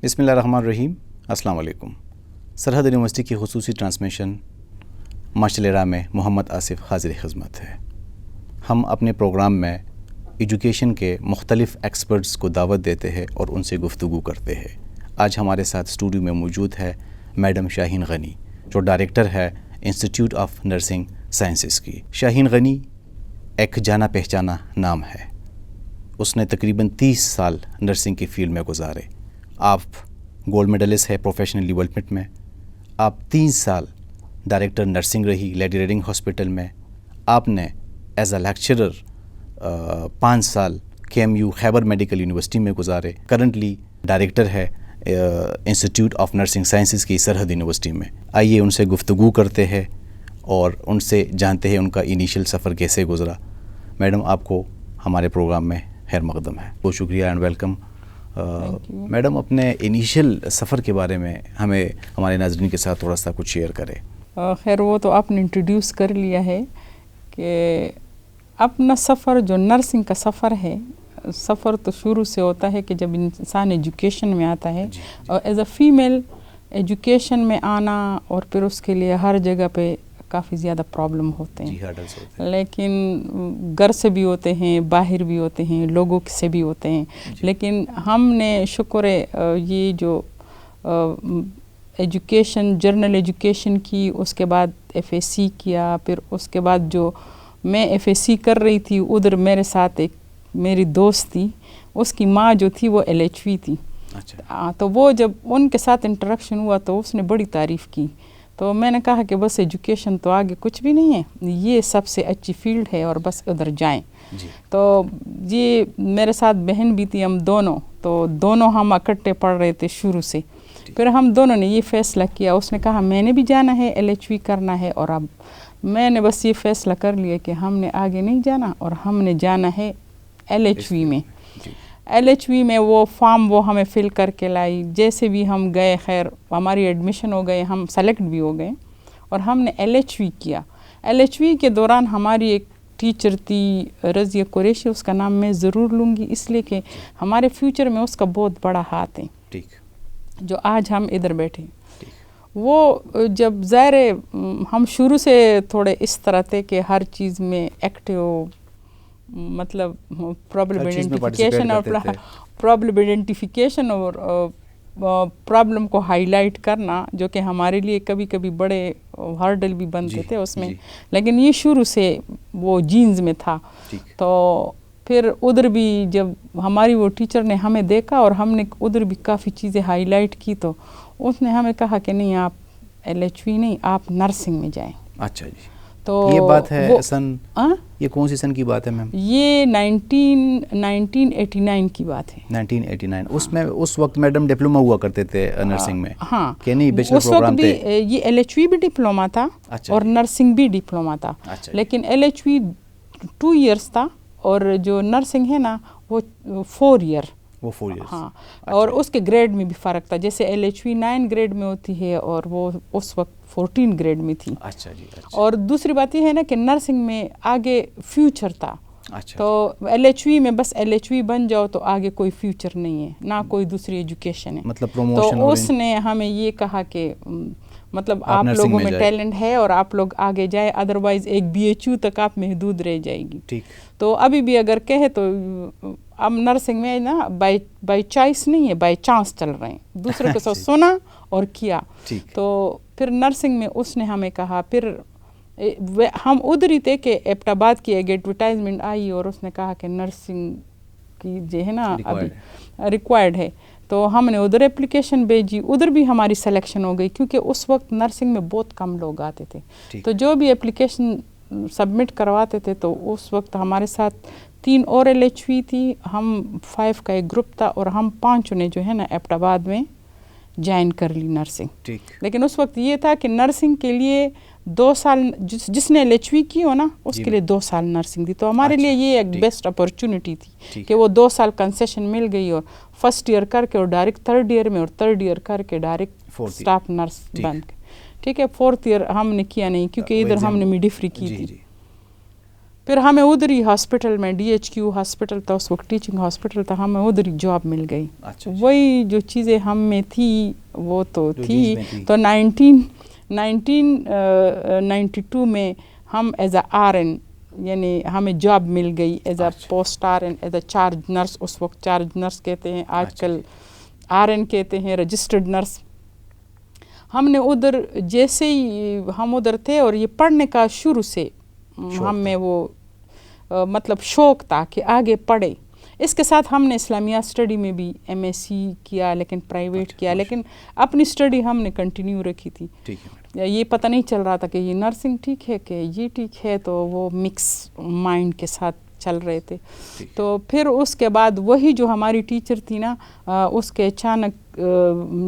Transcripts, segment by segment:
بسم اللہ الرحمن الرحیم. السلام علیکم. سرحد یونیورسٹی کی خصوصی ٹرانسمیشن ماشاء اللہ میں محمد آصف حاضر خدمت ہے. ہم اپنے پروگرام میں ایجوکیشن کے مختلف ایکسپرٹس کو دعوت دیتے ہیں اور ان سے گفتگو کرتے ہیں. آج ہمارے ساتھ اسٹوڈیو میں موجود ہے میڈم شاہین غنی، جو ڈائریکٹر ہے انسٹیٹیوٹ آف نرسنگ سائنسز کی. شاہین غنی ایک جانا پہچانا نام ہے. اس نے تقریباً 30 سال نرسنگ کی فیلڈ میں گزارے. آپ گولڈ میڈلسٹ ہے پروفیشنل ڈیولپمنٹ میں. آپ 3 سال ڈائریکٹر نرسنگ رہی لیڈی ریڈنگ ہاسپٹل میں. آپ نے ایز اے لیکچرر 5 سال KMU خیبر میڈیکل یونیورسٹی میں گزارے. کرنٹلی ڈائریکٹر ہے انسٹیٹیوٹ آف نرسنگ سائنسز کی سرحد یونیورسٹی میں. آئیے ان سے گفتگو کرتے ہیں اور ان سے جانتے ہیں ان کا انیشیل سفر کیسے گزرا. میڈم آپ کو ہمارے پروگرام میں خیر مقدم ہے. بہت شکریہ اینڈ ویلکم. میڈم اپنے انیشیل سفر کے بارے میں ہمیں ہمارے ناظرین کے ساتھ تھوڑا سا کچھ شیئر کریں. خیر وہ تو آپ نے انٹروڈیوس کر لیا ہے کہ اپنا سفر جو نرسنگ کا سفر ہے، سفر تو شروع سے ہوتا ہے کہ جب انسان ایجوکیشن میں آتا ہے اور ایز اے فیمیل ایجوکیشن میں آنا، اور پھر اس کے لیے ہر جگہ پہ کافی زیادہ پرابلم ہوتے ہیں. لیکن گھر سے بھی ہوتے ہیں، باہر بھی ہوتے ہیں، لوگوں سے بھی ہوتے ہیں. لیکن ہم نے شکر ہے یہ جو ایجوکیشن جرنل ایجوکیشن کی، اس کے بعد FAC کیا. پھر اس کے بعد جو میں FAC کر رہی تھی، ادھر میرے ساتھ ایک میری دوست تھی، اس کی ماں جو تھی وہ LHV تھی. تو وہ جب ان کے ساتھ انٹریکشن ہوا تو اس نے بڑی تعریف کی. تو میں نے کہا کہ بس ایجوکیشن تو آگے کچھ بھی نہیں ہے، یہ سب سے اچھی فیلڈ ہے اور بس ادھر جائیں. تو یہ میرے ساتھ بہن بھی تھی، ہم دونوں ہم اکٹھے پڑھ رہے تھے شروع سے. پھر ہم دونوں نے یہ فیصلہ کیا. اس نے کہا میں نے بھی جانا ہے، LHV کرنا ہے، اور اب میں نے بس یہ فیصلہ کر لیا کہ ہم نے آگے نہیں جانا اور ہم نے جانا ہے LHV میں. LHV میں وہ فارم وہ ہمیں فل کر کے لائی. جیسے بھی ہم گئے، خیر ہماری ایڈمیشن ہو گئے، ہم سلیکٹ بھی ہو گئے اور ہم نے LHV کیا. LHV کے دوران ہماری ایک ٹیچر تھی رضیہ قریشی، اس کا نام میں ضرور لوں گی اس لیے کہ ہمارے فیوچر میں اس کا بہت بڑا ہاتھ ہے، جو آج ہم ادھر بیٹھے. وہ جب ظاہر ہم شروع سے تھوڑے اس طرح تھے کہ ہر چیز میں ایکٹیو، مطلب پرابلم آئیڈینٹیفیکیشن اور پرابلم کو ہائی لائٹ کرنا، جو کہ ہمارے لیے کبھی کبھی بڑے ہرڈل بھی بنتے تھے اس میں. لیکن یہ شروع سے وہ جینز میں تھا. تو پھر ادھر بھی جب ہماری وہ ٹیچر نے ہمیں دیکھا اور ہم نے ادھر بھی کافی چیزیں ہائی لائٹ کی، تو اس نے ہمیں کہا کہ نہیں، آپ LHV نہیں، آپ نرسنگ میں جائیں. اچھا جی. تو یہ بات ہے سن، یہ کون سی سن کی بات ہے میم؟ یہ 1989 کی بات ہے. 1989. اس میں اس وقت میڈم ڈپلوما ہوا کرتے تھے نرسنگ میں؟ ہاں، کہ نہیں بیچلر پروگرام تھے؟ یہ LHV بھی ڈپلوما تھا اور نرسنگ بھی ڈپلوما تھا. لیکن LHV 2 ایئرس تھا اور جو نرسنگ ہے نا وہ 4 ایئر. ہاں، اور اس کے گریڈ میں بھی فرق تھا. جیسے LHV 9 گریڈ میں ہوتی ہے اور وہ اس وقت 14 گریڈ میں تھی. اچھا جی. اور دوسری بات یہ ہے نا کہ نرسنگ میں آگے فیوچر تھا. تو LHV میں بس LHV بن جاؤ تو آگے کوئی فیوچر نہیں ہے، نہ کوئی دوسری ایجوکیشن ہے. مطلب پروموشن. تو اس نے ہمیں یہ کہا کہ مطلب آپ لوگوں میں ٹیلنٹ ہے اور آپ لوگ آگے جائے، ادروائز ایک BHU تک آپ محدود رہ جائے گی. تو ابھی بھی اگر کہے تو اب نرسنگ میں نا بائی چوائس نہیں ہے، بائی چانس چل رہے ہیں. دوسرے کو سنا اور کیا. تو پھر نرسنگ میں اس نے ہمیں کہا، پھر ہم ادھر ہی تھے کہ ایبٹ آباد کی ایک ایڈورٹائزمنٹ آئی اور اس نے کہا کہ نرسنگ کی جو ہے نا ابھی ریکوائرڈ ہے. تو ہم نے ادھر اپلیکیشن بھیجی. ادھر بھی ہماری سلیکشن ہو گئی کیونکہ اس وقت نرسنگ میں بہت کم لوگ آتے تھے. تو جو بھی اپلیکیشن سبمٹ کرواتے تھے تو اس وقت ہمارے ساتھ 3 اور LHV تھی. ہم 5 کا ایک گروپ تھا اور ہم 5 نے جو ہے نا ایبٹ آباد میں جوائن کر لی نرسنگ. لیکن اس وقت یہ تھا کہ نرسنگ کے لیے 2 سال جس نے LHV کی ہو نا اس کے لیے 2 سال نرسنگ دی. تو ہمارے لیے یہ ایک بیسٹ اپورچونٹی تھی کہ وہ 2 سال کنسیشن مل گئی اور فرسٹ ایئر کر کے اور ڈائریکٹ 3rd ایئر میں اور 3rd ایئر کر کے ڈائریکٹ اسٹاف نرس بن کے. ٹھیک ہے. 4th ایئر ہم نے کیا نہیں کیونکہ ادھر ہم نے میڈی فری کی تھی. پھر ہمیں ادھر ہی ہاسپٹل میں DHQ ہاسپٹل تھا اس وقت، ٹیچنگ ہاسپٹل تھا، ہمیں ادھر ہی جاب مل گئی. وہی جو چیزیں ہم میں تھی وہ تو تھی. تو 1992 میں ہم ایز اے RN یعنی ہمیں جاب مل گئی as a post RN as a charge nurse. اس وقت چارج نرس کہتے ہیں، آج کل RN کہتے ہیں، رجسٹرڈ نرس. ہم نے ادھر جیسے ہی ہم ادھر تھے اور یہ پڑھنے کا شروع سے ہم میں وہ مطلب شوق تھا کہ آگے پڑھے. اس کے ساتھ ہم نے اسلامیہ اسٹڈی میں بھی MSc کیا لیکن پرائیویٹ کیا، لیکن اپنی اسٹڈی ہم نے کنٹینیو رکھی تھی. یہ پتہ نہیں چل رہا تھا کہ یہ نرسنگ ٹھیک ہے کہ یہ ٹھیک ہے، تو وہ مکس مائنڈ کے ساتھ چل رہے تھے. تو پھر اس کے بعد وہی جو ہماری ٹیچر تھی نا، اس کے اچانک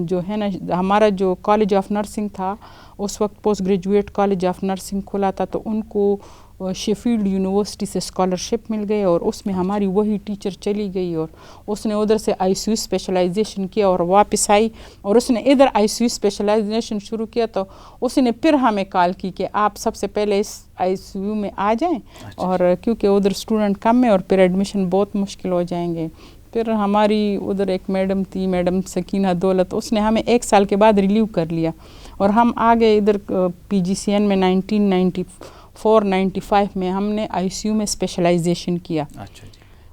جو ہے نا ہمارا جو کالج آف نرسنگ تھا اس وقت post graduate college of nursing کھلا تھا، تو ان کو شیفیلڈ یونیورسٹی سے اسکالرشپ مل گئے اور اس میں ہماری وہی ٹیچر چلی گئی اور اس نے ادھر سے ICU اسپیشلائزیشن کیا اور واپس آئی اور اس نے ادھر ICU اسپیشلائزیشن شروع کیا. تو اس نے پھر ہمیں کال کی کہ آپ سب سے پہلے اس ICU میں آ جائیں، اور کیونکہ ادھر اسٹوڈنٹ کم ہے اور پھر ایڈمیشن بہت مشکل ہو جائیں گے. پھر ہماری ادھر ایک میڈم تھی، میڈم سکینہ دولت، اس نے ہمیں 1 سال کے بعد ریلیو کر لیا اور ہم آگے ادھر PGCN میں 1994-95 میں ہم نے ICU میں اسپیشلائزیشن کیا.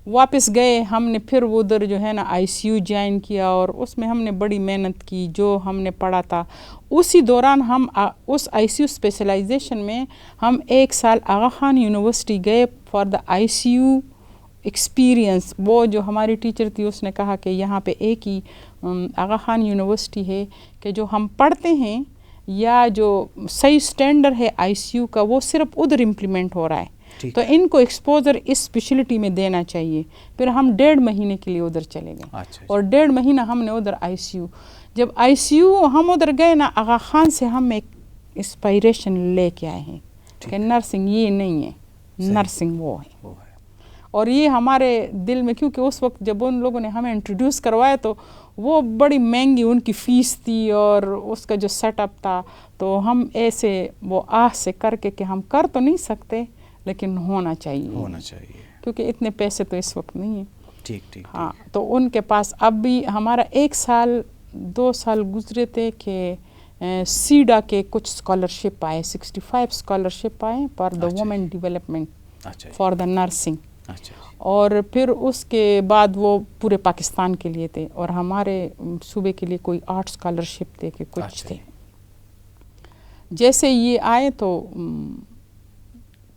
واپس گئے ہم نے پھر وہ ادھر جو ہے نا ICU جوائن کیا اور اس میں ہم نے بڑی محنت کی. جو ہم نے پڑھا تھا اسی دوران ہم اس ICU اسپیشلائزیشن میں ہم 1 سال آغا خان یونیورسٹی گئے فار دا ICU ایکسپیرینس. وہ جو ہماری ٹیچر تھی اس نے کہا کہ یہاں پہ ایک ہی آغا خان یونیورسٹی ہے کہ جو ہم پڑھتے ہیں یا جو صحیح سٹینڈرڈ ہے ICU کا وہ صرف ادھر امپلیمنٹ ہو رہا ہے، تو ان کو ایکسپوزر اس اسپیشلٹی میں دینا چاہیے. پھر ہم 1.5 مہینے کے لیے ادھر چلے گئے اور 1.5 مہینہ ہم نے ادھر ICU. جب ICU ہم ادھر گئے نا، آغا خان سے ہم ایک انسپائریشن لے کے آئے ہیں کہ نرسنگ یہ نہیں ہے، نرسنگ وہ ہے. اور یہ ہمارے دل میں، کیونکہ اس وقت جب ان لوگوں نے ہمیں انٹروڈیوس کروایا تو وہ بڑی مہنگی ان کی فیس تھی اور اس کا جو سیٹ اپ تھا، تو ہم ایسے وہ سے کر کے کہ ہم کر تو نہیں سکتے لیکن ہونا چاہیے کیونکہ اتنے پیسے تو اس وقت نہیں ہیں. ہاں، تو ان کے پاس اب بھی ہمارا 1 سال 2 سال گزرے تھے کہ سیڈا کے کچھ اسکالرشپ آئے، 65 اسکالرشپ آئے for the woman development for the nursing. اور پھر اس کے بعد وہ پورے پاکستان کے لیے تھے اور ہمارے صوبے کے لیے کوئی 8 اسکالرشپ تھے کہ کچھ تھے. جیسے یہ آئے تو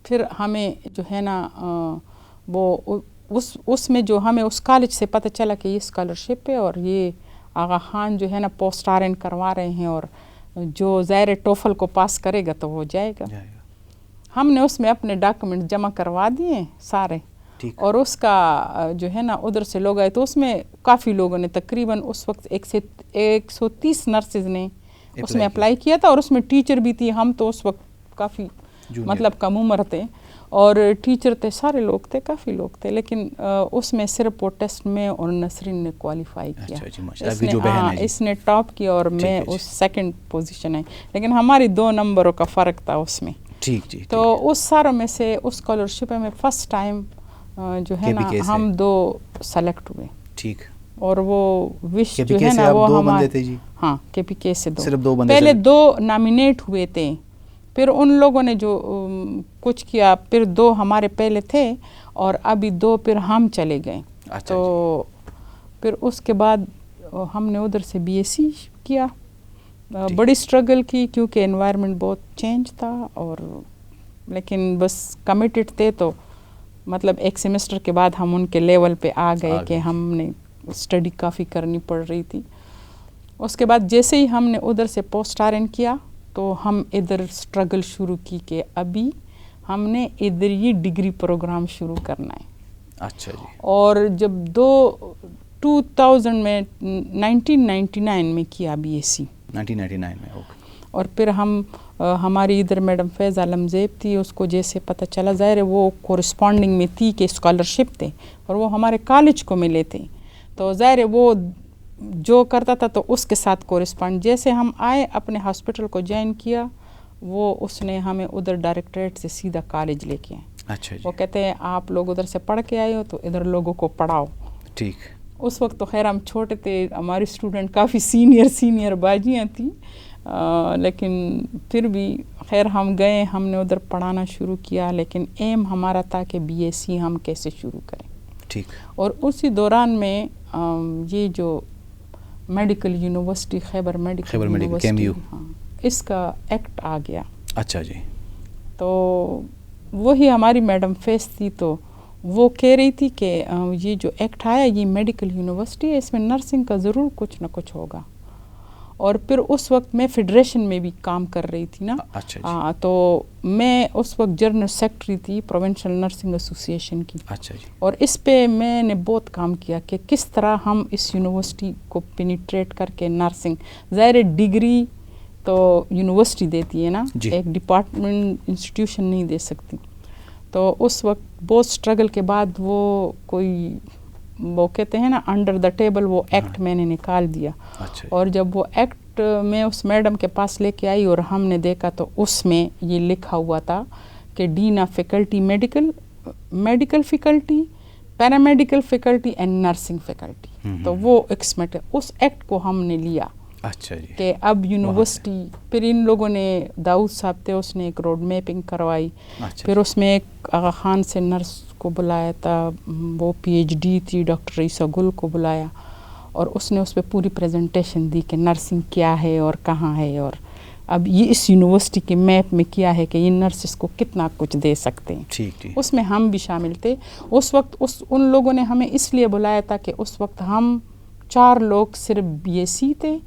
پھر ہمیں جو ہے نا وہ اس میں جو ہمیں اس کالج سے پتہ چلا کہ یہ اسکالرشپ ہے اور یہ آغا خان جو ہے نا پوسٹ RN کروا رہے ہیں اور جو ظاہر ٹوفل کو پاس کرے گا تو وہ جائے گا. ہم نے اس میں اپنے ڈاکومنٹ جمع کروا دیے سارے اور اس کا جو ہے نا ادھر سے لوگ آئے تو اس میں کافی لوگوں نے تقریباً اس وقت 130 نرسز نے اس میں اپلائی کیا تھا اور اس میں ٹیچر بھی تھی. ہم تو اس وقت کافی مطلب کم عمر تھے اور ٹیچر تھے، سارے لوگ تھے، کافی لوگ تھے، لیکن اس میں صرف وہ ٹیسٹ میں اور نسرین نے کوالیفائی کیا. اس نے ٹاپ کیا اور میں اس سیکنڈ پوزیشن ہے، لیکن ہماری 2 نمبروں کا فرق تھا اس میں. تو اس ساروں میں سے اس اسکالرشپ میں فرسٹ ٹائم جو ہے نا ہم 2 سلیکٹ ہوئے. اور وہ وش جو ہے نا وہ ہمارے ہاں KPK سے 2 پہلے 2 نامینیٹ ہوئے تھے، پھر ان لوگوں نے جو کچھ کیا، پھر 2 ہمارے پہلے تھے اور ابھی 2 پھر ہم چلے گئے. تو پھر اس کے بعد ہم نے ادھر سے BSc کیا. بڑی اسٹرگل کی کیونکہ انوائرمنٹ بہت چینج تھا اور لیکن بس کمیٹڈ تھے. تو مطلب 1 سیمسٹر کے بعد ہم ان کے لیول پہ آ گئے کہ ہم نے اسٹڈی کافی کرنی پڑ رہی تھی. اس کے بعد جیسے ہی ہم نے ادھر سے پوسٹ RN کیا تو ہم ادھر اسٹرگل شروع کی کہ ابھی ہم نے ادھر یہ ڈگری پروگرام شروع کرنا ہے. اچھا جی. اور جب 2000 میں 1999 میں کیا BSc 1999 میں. اور پھر ہماری ادھر میڈم فیض عالم زیب تھی، اس کو جیسے پتہ چلا، ظاہر وہ کورسپونڈنگ میں تھی کہ اسکالرشپ تھے اور وہ ہمارے کالج کو ملے تھے، تو ظاہر وہ جو کرتا تھا تو اس کے ساتھ کورسپونڈ. جیسے ہم آئے اپنے ہاسپٹل کو جوائن کیا، وہ اس نے ہمیں ادھر ڈائریکٹریٹ سے سیدھا کالج لے کے آئے. اچھا جی. وہ کہتے ہیں آپ لوگ ادھر سے پڑھ کے آئے ہو تو ادھر لوگوں کو پڑھاؤ. ٹھیک. اس وقت تو خیر ہم چھوٹے تھے, ہماری اسٹوڈنٹ کافی سینئر باجیاں تھیں, لیکن پھر بھی خیر ہم گئے, ہم نے ادھر پڑھانا شروع کیا, لیکن ایم ہمارا تھا کہ بی ایس سی ہم کیسے شروع کریں. ٹھیک. اور اسی دوران میں یہ جو میڈیکل یونیورسٹی خیبر میڈیکل یونیورسٹی, ہاں, اس کا ایکٹ آ گیا. اچھا جی. تو وہی ہماری میڈم فیس تھی, تو وہ کہہ رہی تھی کہ یہ جو ایکٹ آیا یہ میڈیکل یونیورسٹی ہے, اس میں نرسنگ کا ضرور کچھ نہ کچھ ہوگا. اور پھر اس وقت میں فیڈریشن میں بھی کام کر رہی تھی نا. اچھا جی. تو میں اس وقت جنرل سیکرٹری تھی پروونشل نرسنگ ایسوسیشن کی. اچھا جی. اور اس پہ میں نے بہت کام کیا کہ کس طرح ہم اس یونیورسٹی کو پینیٹریٹ کر کے نرسنگ, ظاہر ڈگری تو یونیورسٹی دیتی ہے نا, ایک ڈپارٹمنٹ انسٹیٹیوشن نہیں دے سکتی. تو اس وقت بہت اسٹرگل کے بعد وہ کہتے ہیں نا انڈر دا ٹیبل وہ ایکٹ میں نے نکال دیا. اور جب وہ ایکٹ میں اس میڈم کے پاس لے کے آئی اور ہم نے دیکھا تو اس میں یہ لکھا ہوا تھا کہ dean of faculty medical faculty, paramedical faculty and nursing faculty. تو وہ اس ایکٹ کو ہم نے لیا. اچھا جی. کہ اب یونیورسٹی, پھر ان لوگوں نے داؤد صاحب تھے, اس نے ایک روڈ میپنگ کروائی. پھر اس میں ایک آغا خان سے نرس کو بلایا تھا, وہ پی ایچ ڈی تھی, ڈاکٹر عیسیٰ گل کو بلایا, اور اس نے اس پہ پوری پریزنٹیشن دی کہ نرسنگ کیا ہے اور کہاں ہے, اور اب یہ اس یونیورسٹی کے میپ میں کیا ہے کہ یہ نرسز کو کتنا کچھ دے سکتے ہیں. ٹھیک. اس میں ہم بھی شامل تھے. اس وقت ان لوگوں نے ہمیں اس لیے بلایا تھا کہ اس وقت ہم 4 لوگ صرف بی ایس سی تھے,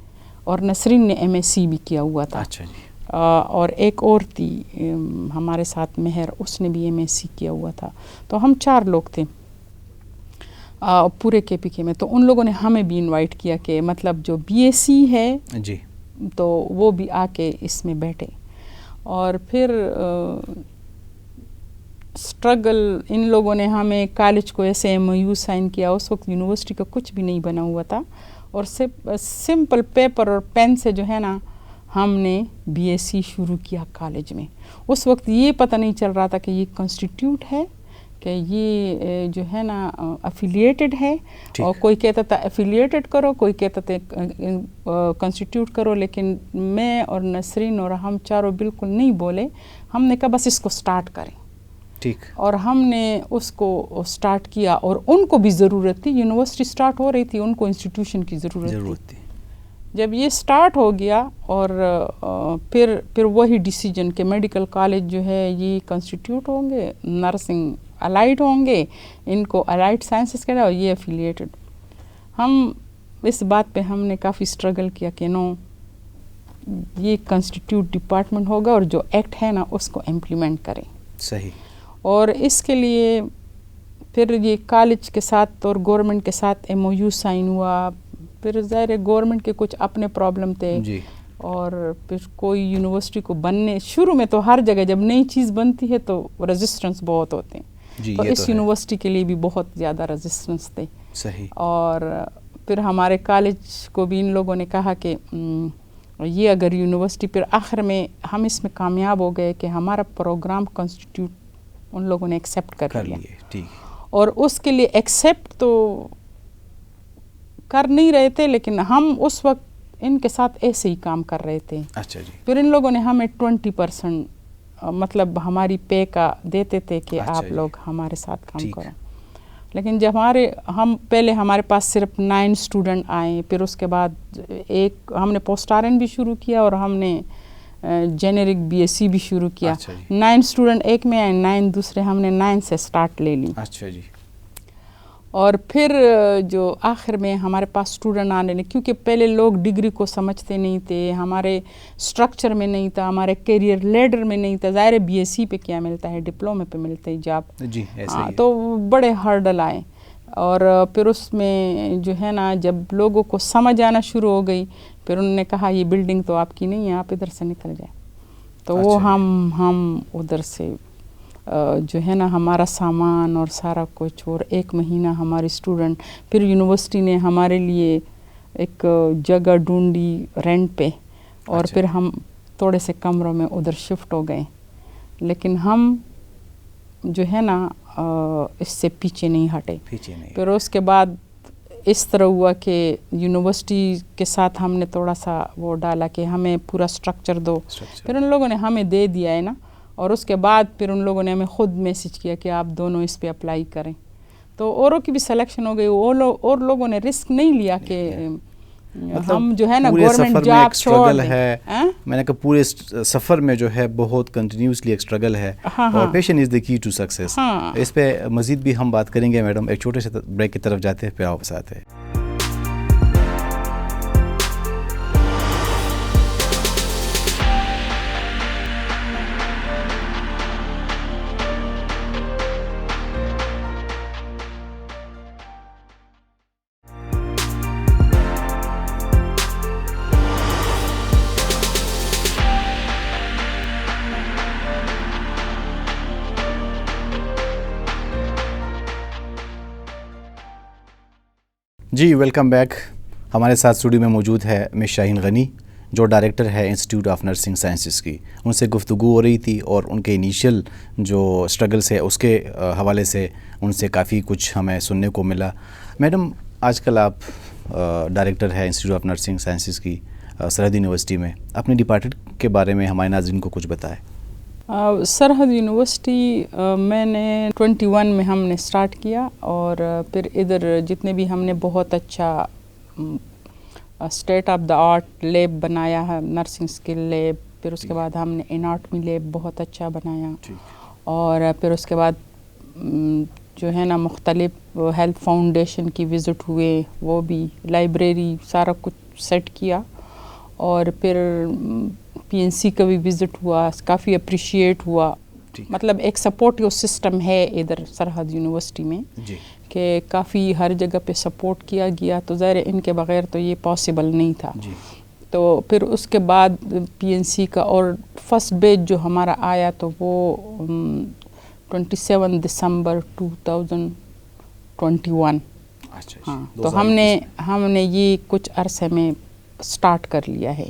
اور نسرین نے ایم ایس سی بھی کیا ہوا تھا. اچھا جی. اور ایک اور تھی ہمارے ساتھ مہر, اس نے بھی ایم ایس سی کیا ہوا تھا. تو ہم 4 لوگ تھے پورے کے پی کے میں. تو ان لوگوں نے ہمیں بھی انوائٹ کیا کہ مطلب جو بی ایس سی ہے جی, تو وہ بھی آ کے اس میں بیٹھے. اور پھر اسٹرگل ان لوگوں نے ہمیں کالج کو ایسے ایم او یو سائن کیا. اس وقت یونیورسٹی کا کچھ بھی نہیں بنا ہوا تھا, اور سمپل پیپر اور پین سے جو ہے نا ہم نے بی ایس سی شروع کیا کالج میں. اس وقت یہ پتہ نہیں چل رہا تھا کہ یہ کنسٹیٹیوٹ ہے, کہ یہ جو ہے نا افیلیٹڈ ہے. اور کوئی کہتا تھا افیلیٹڈ کرو, کوئی کہتا تھا کنسٹیٹیوٹ کرو. لیکن میں اور نسرین اور ہم چاروں بالکل نہیں بولے. ہم نے کہا بس اس کو سٹارٹ کریں. ٹھیک. اور ہم نے اس کو سٹارٹ کیا, اور ان کو بھی ضرورت تھی, یونیورسٹی سٹارٹ ہو رہی تھی, ان کو انسٹیٹیوشن کی ضرورت تھی. جب یہ سٹارٹ ہو گیا, اور پھر وہی ڈیسیجن کہ میڈیکل کالج جو ہے یہ کنسٹیٹیوٹ ہوں گے, نرسنگ الائڈ ہوں گے, ان کو الائڈ سائنسز کہا, اور یہ افیلیٹڈ. ہم اس بات پہ ہم نے کافی اسٹرگل کیا کہ نو, یہ کنسٹیٹیوٹ ڈپارٹمنٹ ہوگا, اور جو ایکٹ ہے نا اس کو امپلیمنٹ کریں. صحیح. اور اس کے لیے پھر یہ کالج کے ساتھ اور گورنمنٹ کے ساتھ ایم او یو سائن ہوا. پھر ظاہر گورنمنٹ کے کچھ اپنے پرابلم تھے. جی. اور پھر کوئی یونیورسٹی کو بننے شروع میں تو ہر جگہ جب نئی چیز بنتی ہے تو ریزسٹنس بہت ہوتے ہیں. جی, تو اس یونیورسٹی کے لیے بھی بہت زیادہ ریزسٹنس تھے. صحیح. اور پھر ہمارے کالج کو بھی ان لوگوں نے کہا کہ یہ اگر یونیورسٹی, پھر آخر میں ہم اس میں کامیاب ہو گئے کہ ہمارا پروگرام کنسٹیٹیوٹ ان لوگوں نے ایکسیپٹ کر لیا. ٹھیک. اور اس کے لیے ایکسیپٹ تو کر نہیں رہے تھے, لیکن ہم اس وقت ان کے ساتھ ایسے ہی کام کر رہے تھے. اچھا جی. پھر ان لوگوں نے ہمیں 20% مطلب ہماری پے کا دیتے تھے کہ آپ لوگ ہمارے ساتھ کام کرو. لیکن جب ہم پہلے ہمارے پاس صرف 9 اسٹوڈنٹ آئے, پھر اس کے بعد ہم نے پوسٹ آر این بھی شروع کیا, اور ہم نے جینرک بی ایس سی بھی شروع کیا. 9 اسٹوڈنٹ ایک میں آئے, 9 دوسرے, ہم نے 9 سے سٹارٹ لے لی. اچھا جی. اور پھر جو آخر میں ہمارے پاس اسٹوڈنٹ آنے لگے, کیونکہ پہلے لوگ ڈگری کو سمجھتے نہیں تھے, ہمارے اسٹرکچر میں نہیں تھا, ہمارے کیریئر لیڈر میں نہیں تھا. ظاہر بی ایس سی پہ کیا ملتا ہے, ڈپلومے پہ ملتا ہے جاب. جی, تو بڑے ہرڈل آئے. اور پھر اس میں جو ہے نا جب لوگوں کو سمجھ آنا شروع ہو گئی, پھر انہوں نے کہا یہ بلڈنگ تو آپ کی نہیں ہے, آپ ادھر سے نکل جائیں. تو وہ ہم ادھر سے جو ہے نا ہمارا سامان اور سارا کچھ, اور 1 مہینہ ہمارے اسٹوڈنٹ, پھر یونیورسٹی نے ہمارے لیے ایک جگہ ڈھونڈی رینٹ پہ, اور پھر ہم تھوڑے سے کمروں میں ادھر شفٹ ہو گئے. لیکن ہم جو ہے نا اس سے پیچھے نہیں ہٹے. پیچھے نہیں. پھر اس کے بعد اس طرح ہوا کہ یونیورسٹی کے ساتھ ہم نے تھوڑا سا وہ ڈالا کہ ہمیں پورا اسٹرکچر دو. پھر ان لوگوں نے ہمیں دے دیا ہے نا, اور اس کے بعد پھر ان لوگوں نے ہمیں خود میسج کیا کہ آپ دونوں اس پہ اپلائی کریں. تو اوروں کی بھی سلیکشن ہو گئی. اور لوگوں نے رسک نہیں لیا کہ ہم جو ہے نا گورنمنٹ جاب چھوڑ دیں. میں نے کہا پورے سفر میں جو ہے بہت کنٹینیوسلی ایک اسٹرگل ہے, اور پیشن از دی کی ٹو سکسیس. اس پہ مزید بھی ہم بات کریں گے میڈم. ایک چھوٹے سے بریک کی طرف جاتے ہیں, پھر واپس آتے ہیں. جی ویلکم بیک. ہمارے ساتھ اسٹوڈیو میں موجود ہے مس شاہین غنی, جو ڈائریکٹر ہے انسٹیٹیوٹ آف نرسنگ سائنسز کی. ان سے گفتگو ہو رہی تھی اور ان کے انیشیل جو اسٹرگلس ہے اس کے حوالے سے ان سے کافی کچھ ہمیں سننے کو ملا. میڈم, آج کل آپ ڈائریکٹر ہے انسٹیٹیوٹ آف نرسنگ سائنسز کی سرحد یونیورسٹی میں. اپنے ڈپارٹمنٹ کے بارے میں ہمارے ناظرین کو کچھ بتائیں. سرحد یونیورسٹی میں نے 21 میں ہم نے سٹارٹ کیا, اور پھر ادھر جتنے بھی ہم نے بہت اچھا state of the art lab بنایا ہے, نرسنگ اسکل لیب. پھر اس کے بعد ہم نے اناٹمی لیب بہت اچھا بنایا, اور پھر اس کے بعد جو ہے نا مختلف ہیلتھ فاؤنڈیشن کی وزٹ ہوئے, وہ بھی لائبریری سارا کچھ سیٹ کیا. اور پھر پی این سی کا بھی وزٹ ہوا, کافی اپریشیٹ ہوا. مطلب ایک سپورٹیو سسٹم ہے ادھر سرحد یونیورسٹی میں, کہ کافی ہر جگہ پہ سپورٹ کیا گیا. تو ظاہر ان کے بغیر تو یہ پاسبل نہیں تھا. تو پھر اس کے بعد پی این سی کا اور فرسٹ بیچ جو ہمارا آیا تو وہ 27 دسمبر 2021. ہاں, تو ہم نے یہ کچھ عرصے میں سٹارٹ کر لیا ہے.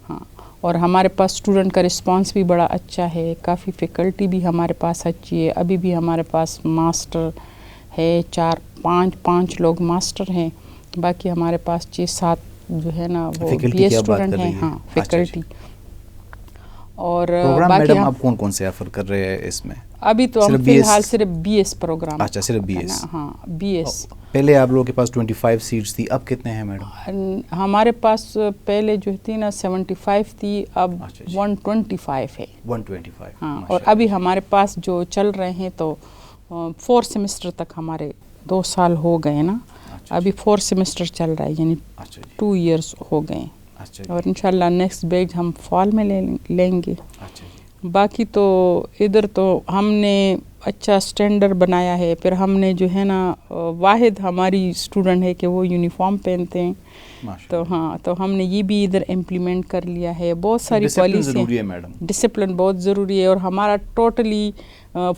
ہاں, اور ہمارے پاس اسٹوڈنٹ کا رسپانس بھی بڑا اچھا ہے. کافی فیکلٹی بھی ہمارے پاس اچھی ہے. ابھی بھی ہمارے پاس ماسٹر ہے 4-5 لوگ ماسٹر ہیں. باقی ہمارے پاس 6-7 جو ہے نا وہ بی ایس اسٹوڈنٹ ہیں. ہاں, فیکلٹی. اور باقی آپ کون کون سے آفر کر رہے ہیں اس میں؟ ابھی تو ہم فی الحال صرف بی ایس پروگرام. اچھا, صرف بی ایس. ہاں, بی ایس. پہلے آپ لوگوں کے پاس 25 سیٹس تھی, اب کتنے ہیں میڈم؟ ہمارے پاس پہلے جو تھی نا 75 تھی, اب 125 ہے. 125. ہاں, اور ابھی ہمارے پاس جو چل رہے ہیں تو 4 سیمسٹر تک ہمارے 2 سال ہو گئے نا. ابھی 4 سیمسٹر چل رہا ہے, یعنی 2 ایئرس ہو گئے. اور انشاءاللہ نیکسٹ بیچ ہم فال میں لیں گے. باقی تو ادھر تو ہم نے اچھا اسٹینڈرڈ بنایا ہے. پھر ہم نے جو ہے نا واحد ہماری اسٹوڈنٹ ہے کہ وہ یونیفارم پہنتے ہیں. تو ہاں, تو ہم نے یہ بھی ادھر امپلیمنٹ کر لیا ہے. بہت ساری پالیسی, ڈسپلن بہت ضروری ہے, اور ہمارا ٹوٹلی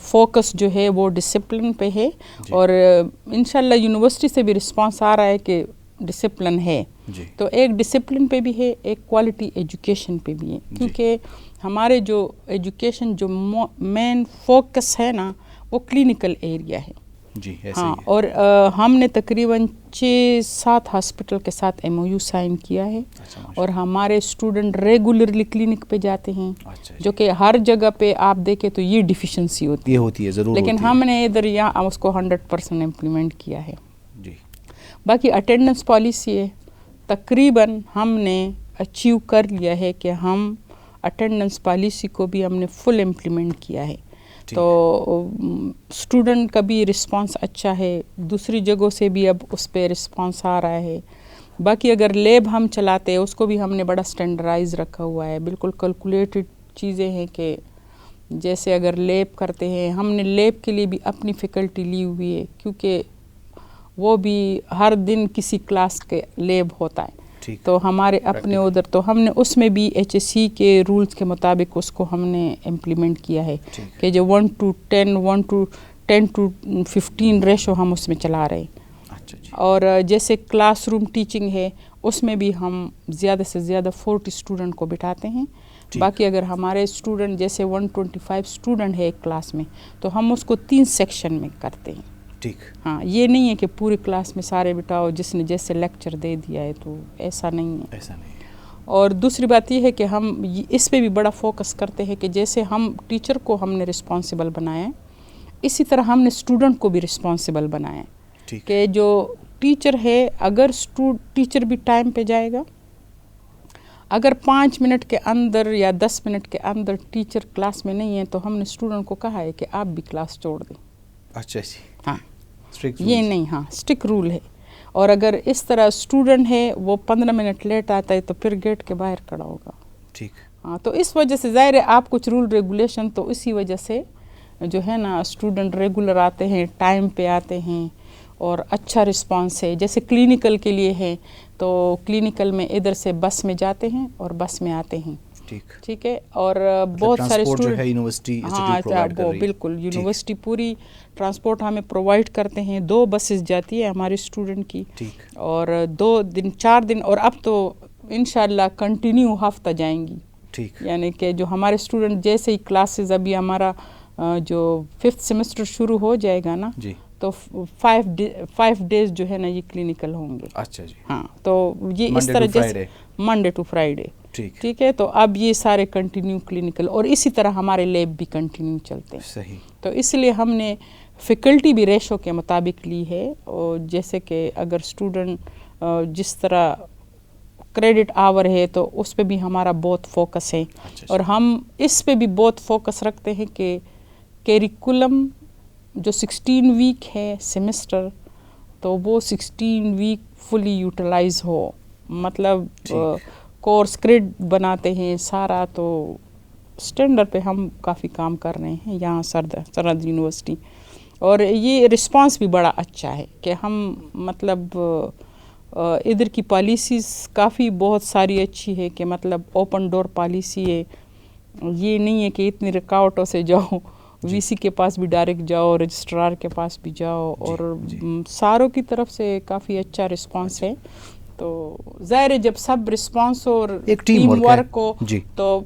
فوکس جو ہے وہ ڈسپلن پہ ہے. اور انشاءاللہ یونیورسٹی سے بھی رسپانس آ رہا ہے کہ ڈسپلن ہے. تو ایک ڈسپلن پہ بھی ہے, ایک کوالٹی ایجوکیشن پہ بھی ہے. کیونکہ ہمارے جو ایجوکیشن جو مین فوکس ہے نا وہ کلینکل ایریا ہے. ہاں, اور ہم نے تقریباً 6-7 ہاسپٹل کے ساتھ ایم او یو سائن کیا ہے. اور ہمارے اسٹوڈنٹ ریگولرلی کلینک پہ جاتے ہیں, جو کہ ہر جگہ پہ آپ دیکھیں تو یہ ڈیفیشنسی ہوتی ہے ضرور. لیکن ہم نے ادھر یہاں اس کو 100% امپلیمنٹ کیا ہے. باقی اٹینڈنس پالیسی ہے, تقریباً ہم نے اچیو کر لیا ہے کہ ہم اٹینڈنس پالیسی کو بھی ہم نے فل امپلیمنٹ کیا ہے. تو اسٹوڈنٹ کا بھی رسپانس اچھا ہے, دوسری جگہوں سے بھی اب اس پہ رسپانس آ رہا ہے. باقی اگر لیب ہم چلاتے ہیں اس کو بھی ہم نے بڑا اسٹینڈرڈائز رکھا ہوا ہے. بالکل کیلکولیٹڈ چیزیں ہیں کہ جیسے اگر لیب کرتے ہیں, ہم نے لیب کے لیے بھی اپنی فیکلٹی لی ہوئی ہے, کیونکہ وہ بھی ہر دن کسی کلاس کے لیب ہوتا ہے. تو ہمارے اپنے ادھر تو ہم نے اس میں بھی ایچ ایس سی کے رولز کے مطابق اس کو ہم نے امپلیمنٹ کیا ہے کہ جو 1:10 ریشو ہم اس میں چلا رہے ہیں. اور جیسے کلاس روم ٹیچنگ ہے اس میں بھی ہم زیادہ سے زیادہ 40 اسٹوڈنٹ کو بٹھاتے ہیں. باقی اگر ہمارے اسٹوڈنٹ جیسے 125 اسٹوڈنٹ ہے ایک کلاس میں تو ہم اس کو 3 سیکشن میں کرتے ہیں. ٹھیک. ہاں یہ نہیں ہے کہ پوری کلاس میں سارے بٹھاؤ جس نے جیسے لیکچر دے دیا ہے, تو ایسا نہیں ہے. ایسا نہیں ہے. اور دوسری بات یہ ہے کہ ہم اس پہ بھی بڑا فوکس کرتے ہیں کہ جیسے ہم ٹیچر کو ہم نے رسپانسبل بنایا ہے, اسی طرح ہم نے اسٹوڈنٹ کو بھی رسپانسبل بنایا ہے. کہ جو ٹیچر ہے اگر ٹیچر بھی ٹائم پہ جائے گا, اگر 5 منٹ کے اندر یا 10 منٹ کے اندر ٹیچر کلاس میں نہیں ہے تو ہم نے اسٹوڈنٹ کو کہا ہے کہ آپ بھی کلاس چھوڑ دیں. اچھا جی. ہاں یہ نہیں, ہاں اسٹک رول ہے. اور اگر اس طرح اسٹوڈنٹ ہے وہ 15 منٹ لیٹ آتا ہے تو پھر گیٹ کے باہر کھڑا ہوگا. ٹھیک. ہاں تو اس وجہ سے ظاہر ہے آپ کچھ رول ریگولیشن, تو اسی وجہ سے جو ہے نا اسٹوڈنٹ ریگولر آتے ہیں, ٹائم پہ آتے ہیں اور اچھا رسپانس ہے. جیسے کلینیکل کے لیے ہے تو کلینیکل میں ادھر سے بس میں جاتے ہیں اور بس میں آتے ہیں. ٹھیک ہے. اور بہت سارے اسٹوڈنٹ, ہاں وہ بالکل یونیورسٹی پوری ٹرانسپورٹ ہمیں پرووائڈ کرتے ہیں. 2 بسز جاتی ہے ہمارے اسٹوڈنٹ کی, اور 2 دن 4 دن, اور اب تو انشاءاللہ کنٹینیو ہفتہ جائیں گی. یعنی کہ جو ہمارے اسٹوڈنٹ جیسے ہی کلاسز, ابھی ہمارا جو 5th سیمسٹر شروع ہو جائے گا نا, تو 5 ڈیز جو ہے نا یہ کلینیکل ہوں گے. اچھا جی. ہاں تو یہ اس طرح جیسے منڈے ٹو فرائیڈے. ٹھیک ہے. تو اب یہ سارے کنٹینیو کلینیکل, اور اسی طرح ہمارے لیب بھی کنٹینیو چلتے ہیں. صحیح. تو اس لیے ہم نے فیکلٹی بھی ریشو کے مطابق لی ہے, اور جیسے کہ اگر اسٹوڈنٹ جس طرح کریڈٹ آور ہے تو اس پہ بھی ہمارا بہت فوکس ہے. اور ہم اس پہ بھی بہت فوکس رکھتے ہیں کہ کیریکولم جو 16 ویک ہے سیمسٹر, تو وہ 16 ویک فلی یوٹیلائز ہو. مطلب کورس کریڈٹ بناتے ہیں سارا, تو اسٹینڈرڈ پہ ہم کافی کام کر رہے ہیں یہاں سرحد یونیورسٹی. اور یہ رسپانس بھی بڑا اچھا ہے کہ ہم مطلب ادھر کی پالیسیز کافی بہت ساری اچھی ہے, کہ مطلب اوپن ڈور پالیسی ہے. یہ نہیں ہے کہ اتنی رکاوٹوں سے جاؤ, وی سی کے پاس بھی ڈائریکٹ جاؤ, رجسٹرار کے پاس بھی جاؤ, اور ساروں کی طرف سے کافی اچھا رسپانس ہے. تو ظاہر ہے جب سب رسپانس اور ٹیم ورک ہو تو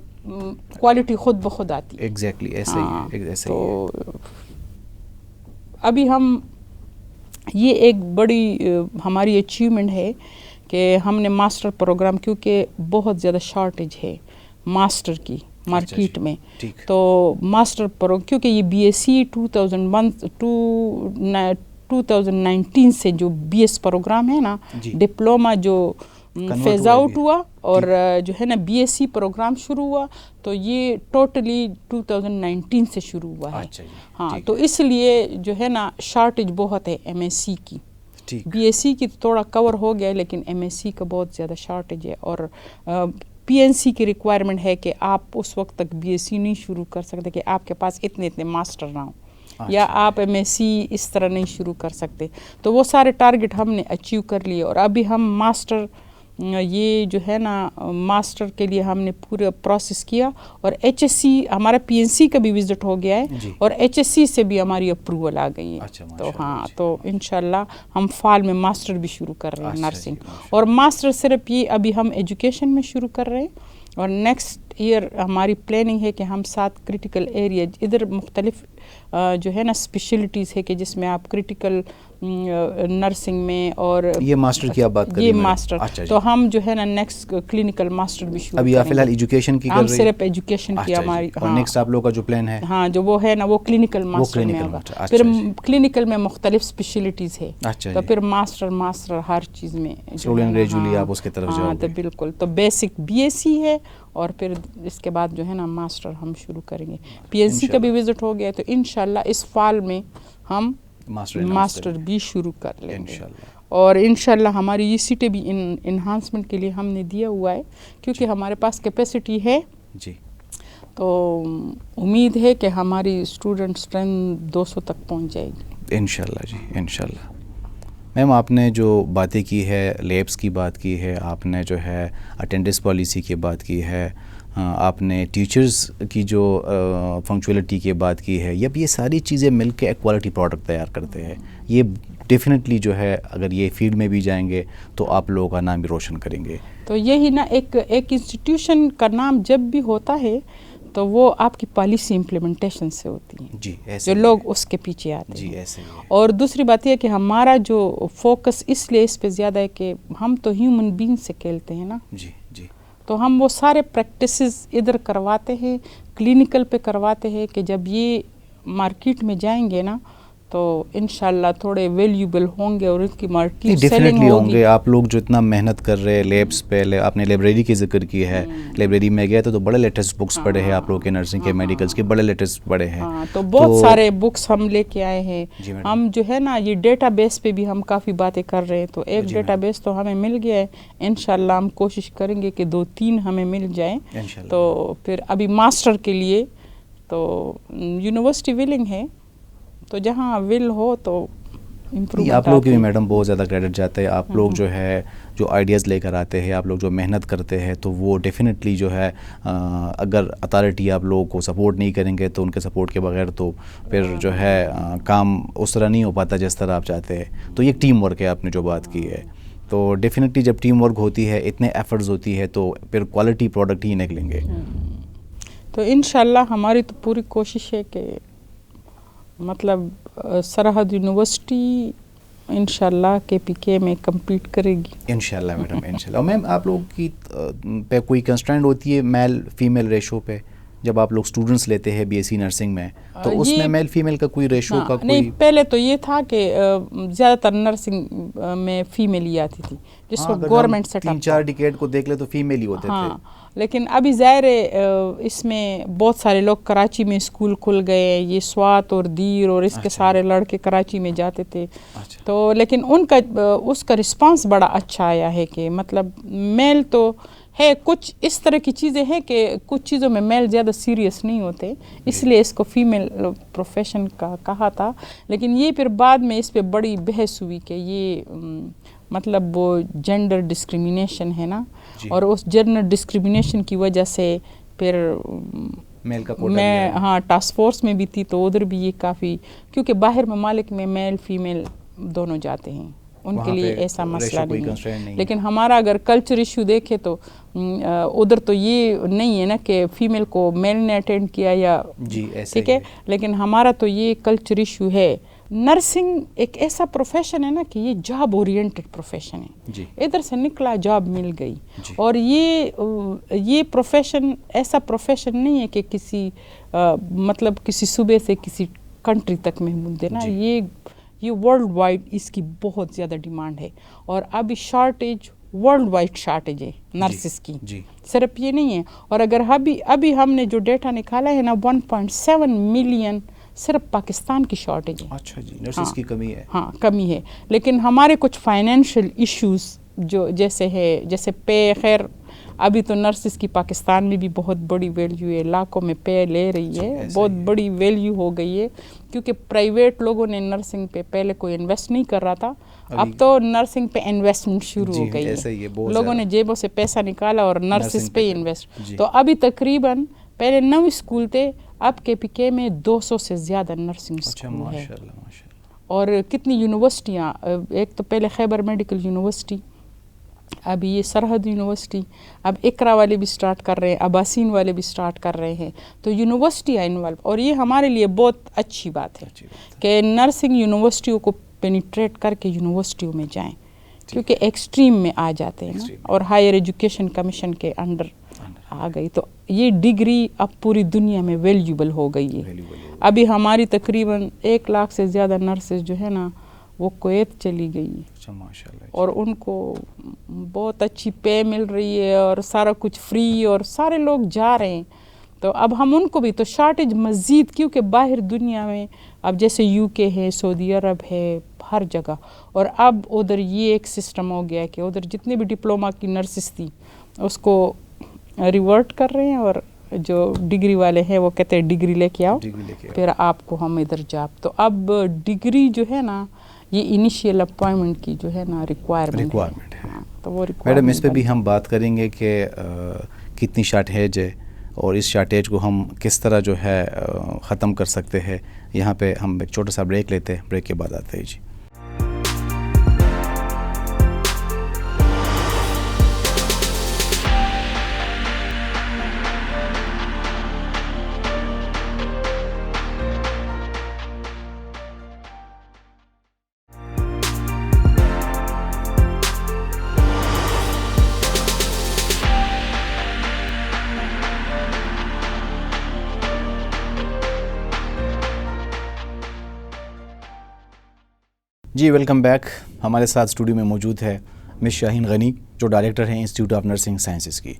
کوالٹی خود بخود آتی ہے. ایگزیکٹلی ایسا ہی ہے. تو ابھی ہم یہ ایک بڑی ہماری اچیومنٹ ہے کہ ہم نے ماسٹر پروگرام, کیونکہ بہت زیادہ شارٹیج ہے ماسٹر کی مارکیٹ میں, تو ماسٹر کیونکہ یہ بی ایس سی 2019 سے جو بی ایس پروگرام ہے نا, ڈپلوما جو فیز آؤٹ ہوا اور جو ہے نا بی ایس سی پروگرام شروع ہوا, تو یہ ٹوٹلی 2019 سے شروع ہوا ہے. ہاں تو اس لیے جو ہے نا شارٹیج بہت ہے ایم ایس سی کی. بی ایس سی کی تھوڑا کور ہو گیا, لیکن ایم ایس سی کا بہت زیادہ شارٹیج ہے. اور پی این سی کی ریکوائرمنٹ ہے کہ آپ اس وقت تک بی ایس سی نہیں شروع کر سکتے کہ آپ کے پاس اتنے ماسٹر نہ ہوں, یا آپ ایم ایس سی اس طرح نہیں شروع کر سکتے. تو وہ سارے ٹارگٹ ہم نے اچیو کر لیے, اور ابھی ہم ماسٹر یہ جو ہے نا ماسٹر کے لیے ہم نے پورا پروسیس کیا, اور ایچ ایس سی ہمارا پی این سی کا بھی وزٹ ہو گیا ہے, اور ایچ ایس سی سے بھی ہماری اپروول آ گئی ہے. تو ہاں تو انشاءاللہ ہم فال میں ماسٹر بھی شروع کر رہے ہیں نرسنگ. اور ماسٹر صرف یہ ابھی ہم ایجوکیشن میں شروع کر رہے ہیں, اور نیکسٹ ایئر ہماری پلاننگ ہے کہ ہم 7 کرٹیکل ایریا ادھر مختلف جو ہے نا اسپیشلٹیز ہے کہ جس میں آپ کرٹیکل نرسنگ میں, اور یہ ماسٹر کی آپ بات کر رہی ہیں, یہ ماسٹر. تو ہم جو ہے نا نیکسٹ کلینکل ماسٹر بھی شروع ابھی فی الحال ایجوکیشن کی کر رہی ہیں, صرف ایجوکیشن کی ہماری. اور نیکسٹ آپ لوگ کا جو پلان ہے, ہاں جو وہ ہے نا وہ کلینکل ماسٹر میں ہوگا. پھر کلینکل میں مختلف اسپیشلٹیز ہے, تو پھر ماسٹر ہر چیز میں گریجولی آپ اس کی طرف جاؤ گے. تو بالکل, تو بیسک بی ایس سی ہے, اور پھر اس کے بعد جو ہے نا ماسٹر ہم شروع کریں گے. پی ایس سی کا بھی وزٹ ہو گیا, تو انشاءاللہ اس فال میں ہم ماسٹر بھی شروع کر لیں گے. اور انشاءاللہ ہماری یہ سیٹیں بھی انہانسمنٹ کے لیے ہم نے دیا ہوا ہے, کیونکہ ہمارے پاس کیپیسٹی ہے. تو امید ہے کہ ہماری اسٹوڈنٹ اسٹرینتھ 200 تک پہنچ جائے گی انشاءاللہ. جی انشاءاللہ. میم آپ نے جو باتیں کی ہے, لیبس کی بات کی ہے, آپ نے جو ہے اٹینڈنس پالیسی کی بات کی ہے, آپ نے ٹیچرز کی جو فنکچولیٹی کی بات کی ہے، یہ ساری چیزیں مل کے ایک کوالٹی پروڈکٹ تیار کرتے ہیں. یہ ڈیفینیٹلی جو ہے اگر یہ فیلڈ میں بھی جائیں گے تو آپ لوگوں کا نام بھی روشن کریں گے. تو یہی نا ایک انسٹیٹیوشن کا نام جب بھی ہوتا ہے تو وہ آپ کی پالیسی امپلیمنٹیشن سے ہوتی ہے. جی ایسے جو لوگ اس کے پیچھے آتے ہیں. جی ایسے ہی ہے. اور دوسری بات یہ کہ ہمارا جو فوکس اس لیے اس پہ زیادہ ہے کہ ہم تو ہیومن بینگ سے کھیلتے ہیں نا. جی جی. تو ہم وہ سارے پریکٹسز ادھر کرواتے ہیں، کلینکل پہ کرواتے ہیں کہ جب یہ مارکیٹ میں جائیں گے نا تو انشاءاللہ تھوڑے ویلیوبل ہوں گے اور ان کی مارکیٹ سیلنگ ڈیفینیٹلی ہوں ہوگی. گے. آپ لوگ جو اتنا محنت کر رہے ہیں لیبس پہ، آپ نے لائبریری کی ذکر کی ہے، لائبریری میں گئے تو بڑے لیٹسٹ بکس پڑھے ہیں آپ لوگ کے، نرسنگ کے، میڈیکلس کے بڑے لیٹسٹ پڑھے ہیں. تو بہت سارے بکس ہم لے کے آئے ہیں. ہم جو ہے نا یہ ڈیٹا بیس پہ بھی ہم کافی باتیں کر رہے ہیں. تو ایک ڈیٹا بیس تو ہمیں مل گیا ہے، انشاءاللہ ہم کوشش کریں گے کہ 2-3 ہمیں مل جائیں. تو پھر ابھی ماسٹر کے لیے تو یونیورسٹی ولنگ ہے، تو جہاں ول ہو تو امپروومنٹ. آپ لوگ کی بھی میڈم بہت زیادہ کریڈٹ جاتا ہے. آپ لوگ جو ہے جو آئیڈیاز لے کر آتے ہیں، آپ لوگ جو محنت کرتے ہیں، تو وہ ڈیفینیٹلی جو ہے اگر اتھارٹی آپ لوگوں کو سپورٹ نہیں کریں گے تو ان کے سپورٹ کے بغیر تو پھر جو ہے کام اس طرح نہیں ہو پاتا جس طرح آپ چاہتے ہیں. تو یہ ٹیم ورک ہے آپ نے جو بات کی ہے. تو ڈیفینیٹلی جب ٹیم ورک ہوتی ہے، اتنے ایفرٹس ہوتی ہے، تو پھر کوالٹی پروڈکٹ ہی نکلیں گے. تو انشاءاللہ ہماری تو پوری کوشش ہے کہ مطلب سرحد یونیورسٹی انشاءاللہ KPK میں کمپیٹ کرے گی. انشاءاللہ میڈم انشاءاللہ. میم آپ لوگوں کی پہ کوئی کنسٹرینٹ ہوتی ہے میل فیمیل ریشو پہ جب آپ لوگ اسٹوڈنٹس لیتے ہیں BSc نرسنگ میں، تو اس میں میل فیمیل کا کوئی ریشو کا کوئی؟ نہیں، پہلے تو یہ تھا کہ زیادہ تر نرسنگ میں فیمیل ہی آتی تھی جس کو گورنمنٹ سے 3-4 ڈیکیڈ کو دیکھ لے تو فیمیل ہی ہوتے تھے. لیکن ابھی ظاہر ہے اس میں بہت سارے لوگ کراچی میں اسکول کھل گئے، یہ سوات اور دیر اور اس کے سارے لڑکے کراچی میں جاتے تھے. تو لیکن ان کا اس کا رسپانس بڑا اچھا آیا ہے کہ مطلب میل تو ہے، کچھ اس طرح کی چیزیں ہیں کہ کچھ چیزوں میں میل زیادہ سیریس نہیں ہوتے، اس لیے اس کو فیمیل پروفیشن کا کہا تھا. لیکن یہ پھر بعد میں اس پہ بڑی بحث ہوئی کہ یہ مطلب وہ جینڈر ڈسکریمنیشن ہے نا، اور اس جینڈر ڈسکریمنیشن کی وجہ سے پھر میل کا میں ٹاسک فورس میں بھی تھی تو ادھر بھی یہ کافی، کیونکہ باہر ممالک میں میل فیمیل دونوں جاتے ہیں، ان کے لیے ایسا مسئلہ نہیں ہے. لیکن ہمارا اگر کلچر ایشو دیکھے تو ادھر تو یہ نہیں ہے نا کہ فیمیل کو میل نے اٹینڈ کیا یا ٹھیک ہے، لیکن ہمارا تو یہ کلچر ایشو ہے. نرسنگ ایک ایسا پروفیشن ہے نا کہ یہ جاب اورینٹڈ پروفیشن ہے. ادھر سے نکلا جاب مل گئی. اور یہ پروفیشن ایسا پروفیشن نہیں ہے کہ کسی مطلب کسی صوبے سے کسی کنٹری تک محدود ہے نا. یہ ورلڈ وائڈ اس کی بہت زیادہ ڈیمانڈ ہے، اور ابھی شارٹیج ورلڈ وائڈ شارٹیج ہے نرسز کی، صرف یہ نہیں ہے. اور اگر ابھی ہم نے جو ڈیٹا نکالا ہے نا 1.7 ملین صرف پاکستان کی شارٹیج ہے. اچھا جی، نرسز کی کمی ہے. ہاں کمی ہے. لیکن ہمارے کچھ فائنینشیل ایشوز جو جیسے پے، خیر ابھی تو نرسز کی پاکستان میں بھی بہت بڑی ویلیو ہے، لاکھوں میں پے لے رہی ہے، بہت بڑی ویلیو ہو گئی ہے، کیونکہ پرائیویٹ لوگوں نے نرسنگ پہ پہلے کوئی انویسٹ نہیں کر رہا تھا، اب تو نرسنگ پہ انویسٹمنٹ شروع ہو گئی ہے. لوگوں نے جیبوں سے پیسہ نکالا اور نرسز پہ انویسٹ. تو ابھی تقریباً پہلے 9 اسکول تھے، اب KPK میں 200 سے زیادہ نرسنگ اسکول ہے. اور کتنی یونیورسٹیاں، ایک تو پہلے خیبر میڈیکل یونیورسٹی، ابھی یہ سرحد یونیورسٹی، اب اقرا والے بھی سٹارٹ کر رہے ہیں، اباسین والے بھی سٹارٹ کر رہے ہیں. تو یونیورسٹیاں انوالو، اور یہ ہمارے لیے بہت اچھی بات ہے کہ نرسنگ یونیورسٹیوں کو پینیٹریٹ کر کے یونیورسٹیوں میں جائیں، کیونکہ ایکسٹریم میں آ جاتے ہیں نا، اور ہائر ایجوکیشن کمیشن کے انڈر آ گئی. تو یہ ڈگری اب پوری دنیا میں ویلیوبل ہو گئی ہے. ابھی ہماری تقریباً 1 لاکھ سے زیادہ نرسز جو ہے نا وہ کویت چلی گئی، اور ان کو بہت اچھی پے مل رہی ہے اور سارا کچھ فری، اور سارے لوگ جا رہے ہیں. تو اب ہم ان کو بھی تو شارٹیج مزید، کیونکہ باہر دنیا میں اب جیسے UK ہے، سعودی عرب ہے، ہر جگہ، اور اب ادھر یہ ایک سسٹم ہو گیا ہے کہ ادھر جتنے بھی ڈپلوما کی نرسز تھی اس کو ریورٹ کر رہے ہیں، اور جو ڈگری والے ہیں وہ کہتے ہیں ڈگری لے کے آؤ پھر آپ کو ہم ادھر جاب. تو اب ڈگری جو ہے نا یہ انیشیل اپوائنٹمنٹ کی جو ہے نا ریکوائرمنٹ ہے. تو وہ میڈم اس پہ بھی ہم بات کریں گے کہ کتنی شارٹیج ہے اور اس شارٹیج کو ہم کس طرح جو ہے ختم کر سکتے ہیں. یہاں پہ ہم ایک چھوٹا سا بریک لیتے ہیں, بریک کے بعد آتے ہیں جی. جی ویلکم بیک. ہمارے ساتھ اسٹوڈیو میں موجود ہے مس شاہین غنی, جو ڈائریکٹر ہیں انسٹیٹیوٹ آف نرسنگ سائنسز کی.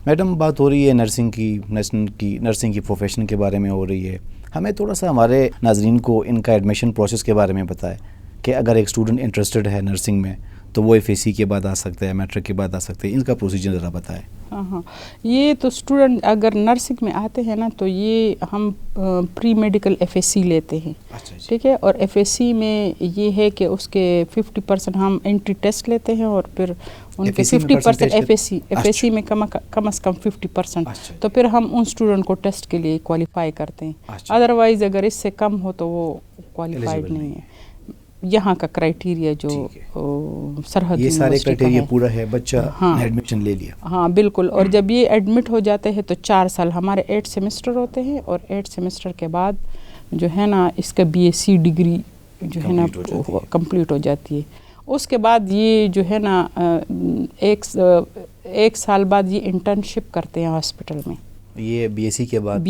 میڈم, بات ہو رہی ہے نرسنگ کی پروفیشن کے بارے میں ہو رہی ہے. ہمیں تھوڑا سا ہمارے ناظرین کو ان کا ایڈمیشن پروسیس کے بارے میں بتائیں کہ اگر ایک اسٹوڈنٹ انٹرسٹڈ ہے نرسنگ میں تو وہ FAC کے بعد آ سکتا ہے, میٹرک کے بعد آ سکتے ہیں, ان کا پروسیجر ذرا بتائیں. ہاں, یہ تو اسٹوڈنٹ اگر نرسنگ میں آتے ہیں نا تو یہ ہم پری میڈیکل FAC لیتے ہیں. ٹھیک ہے, اور FAC میں یہ ہے کہ اس کے 50% ہم انٹری ٹیسٹ لیتے ہیں, اور پھر ان کے 50% FAC میں کم از کم 50%, تو پھر ہم ان اسٹوڈنٹ کو ٹیسٹ کے لیے کوالیفائی کرتے ہیں. ادروائز اگر اس سے کم ہو تو وہ کوالیفائڈ نہیں ہے. یہاں کا کرائٹیریا جو سرحد یہ سارے کرائٹیریا پورا ہے, بچہ ایڈمیشن لے لیا. ہاں بالکل. اور جب یہ ایڈمٹ ہو جاتے ہیں تو 4 سال ہمارے 8 سیمسٹر ہوتے ہیں, اور 8 سیمسٹر کے بعد جو ہے نا اس کا BSc ڈگری جو ہے نا کمپلیٹ ہو جاتی ہے. اس کے بعد یہ جو ہے نا 1 سال بعد یہ انٹرنشپ کرتے ہیں ہاسپٹل میں. یہ BSc کے بعد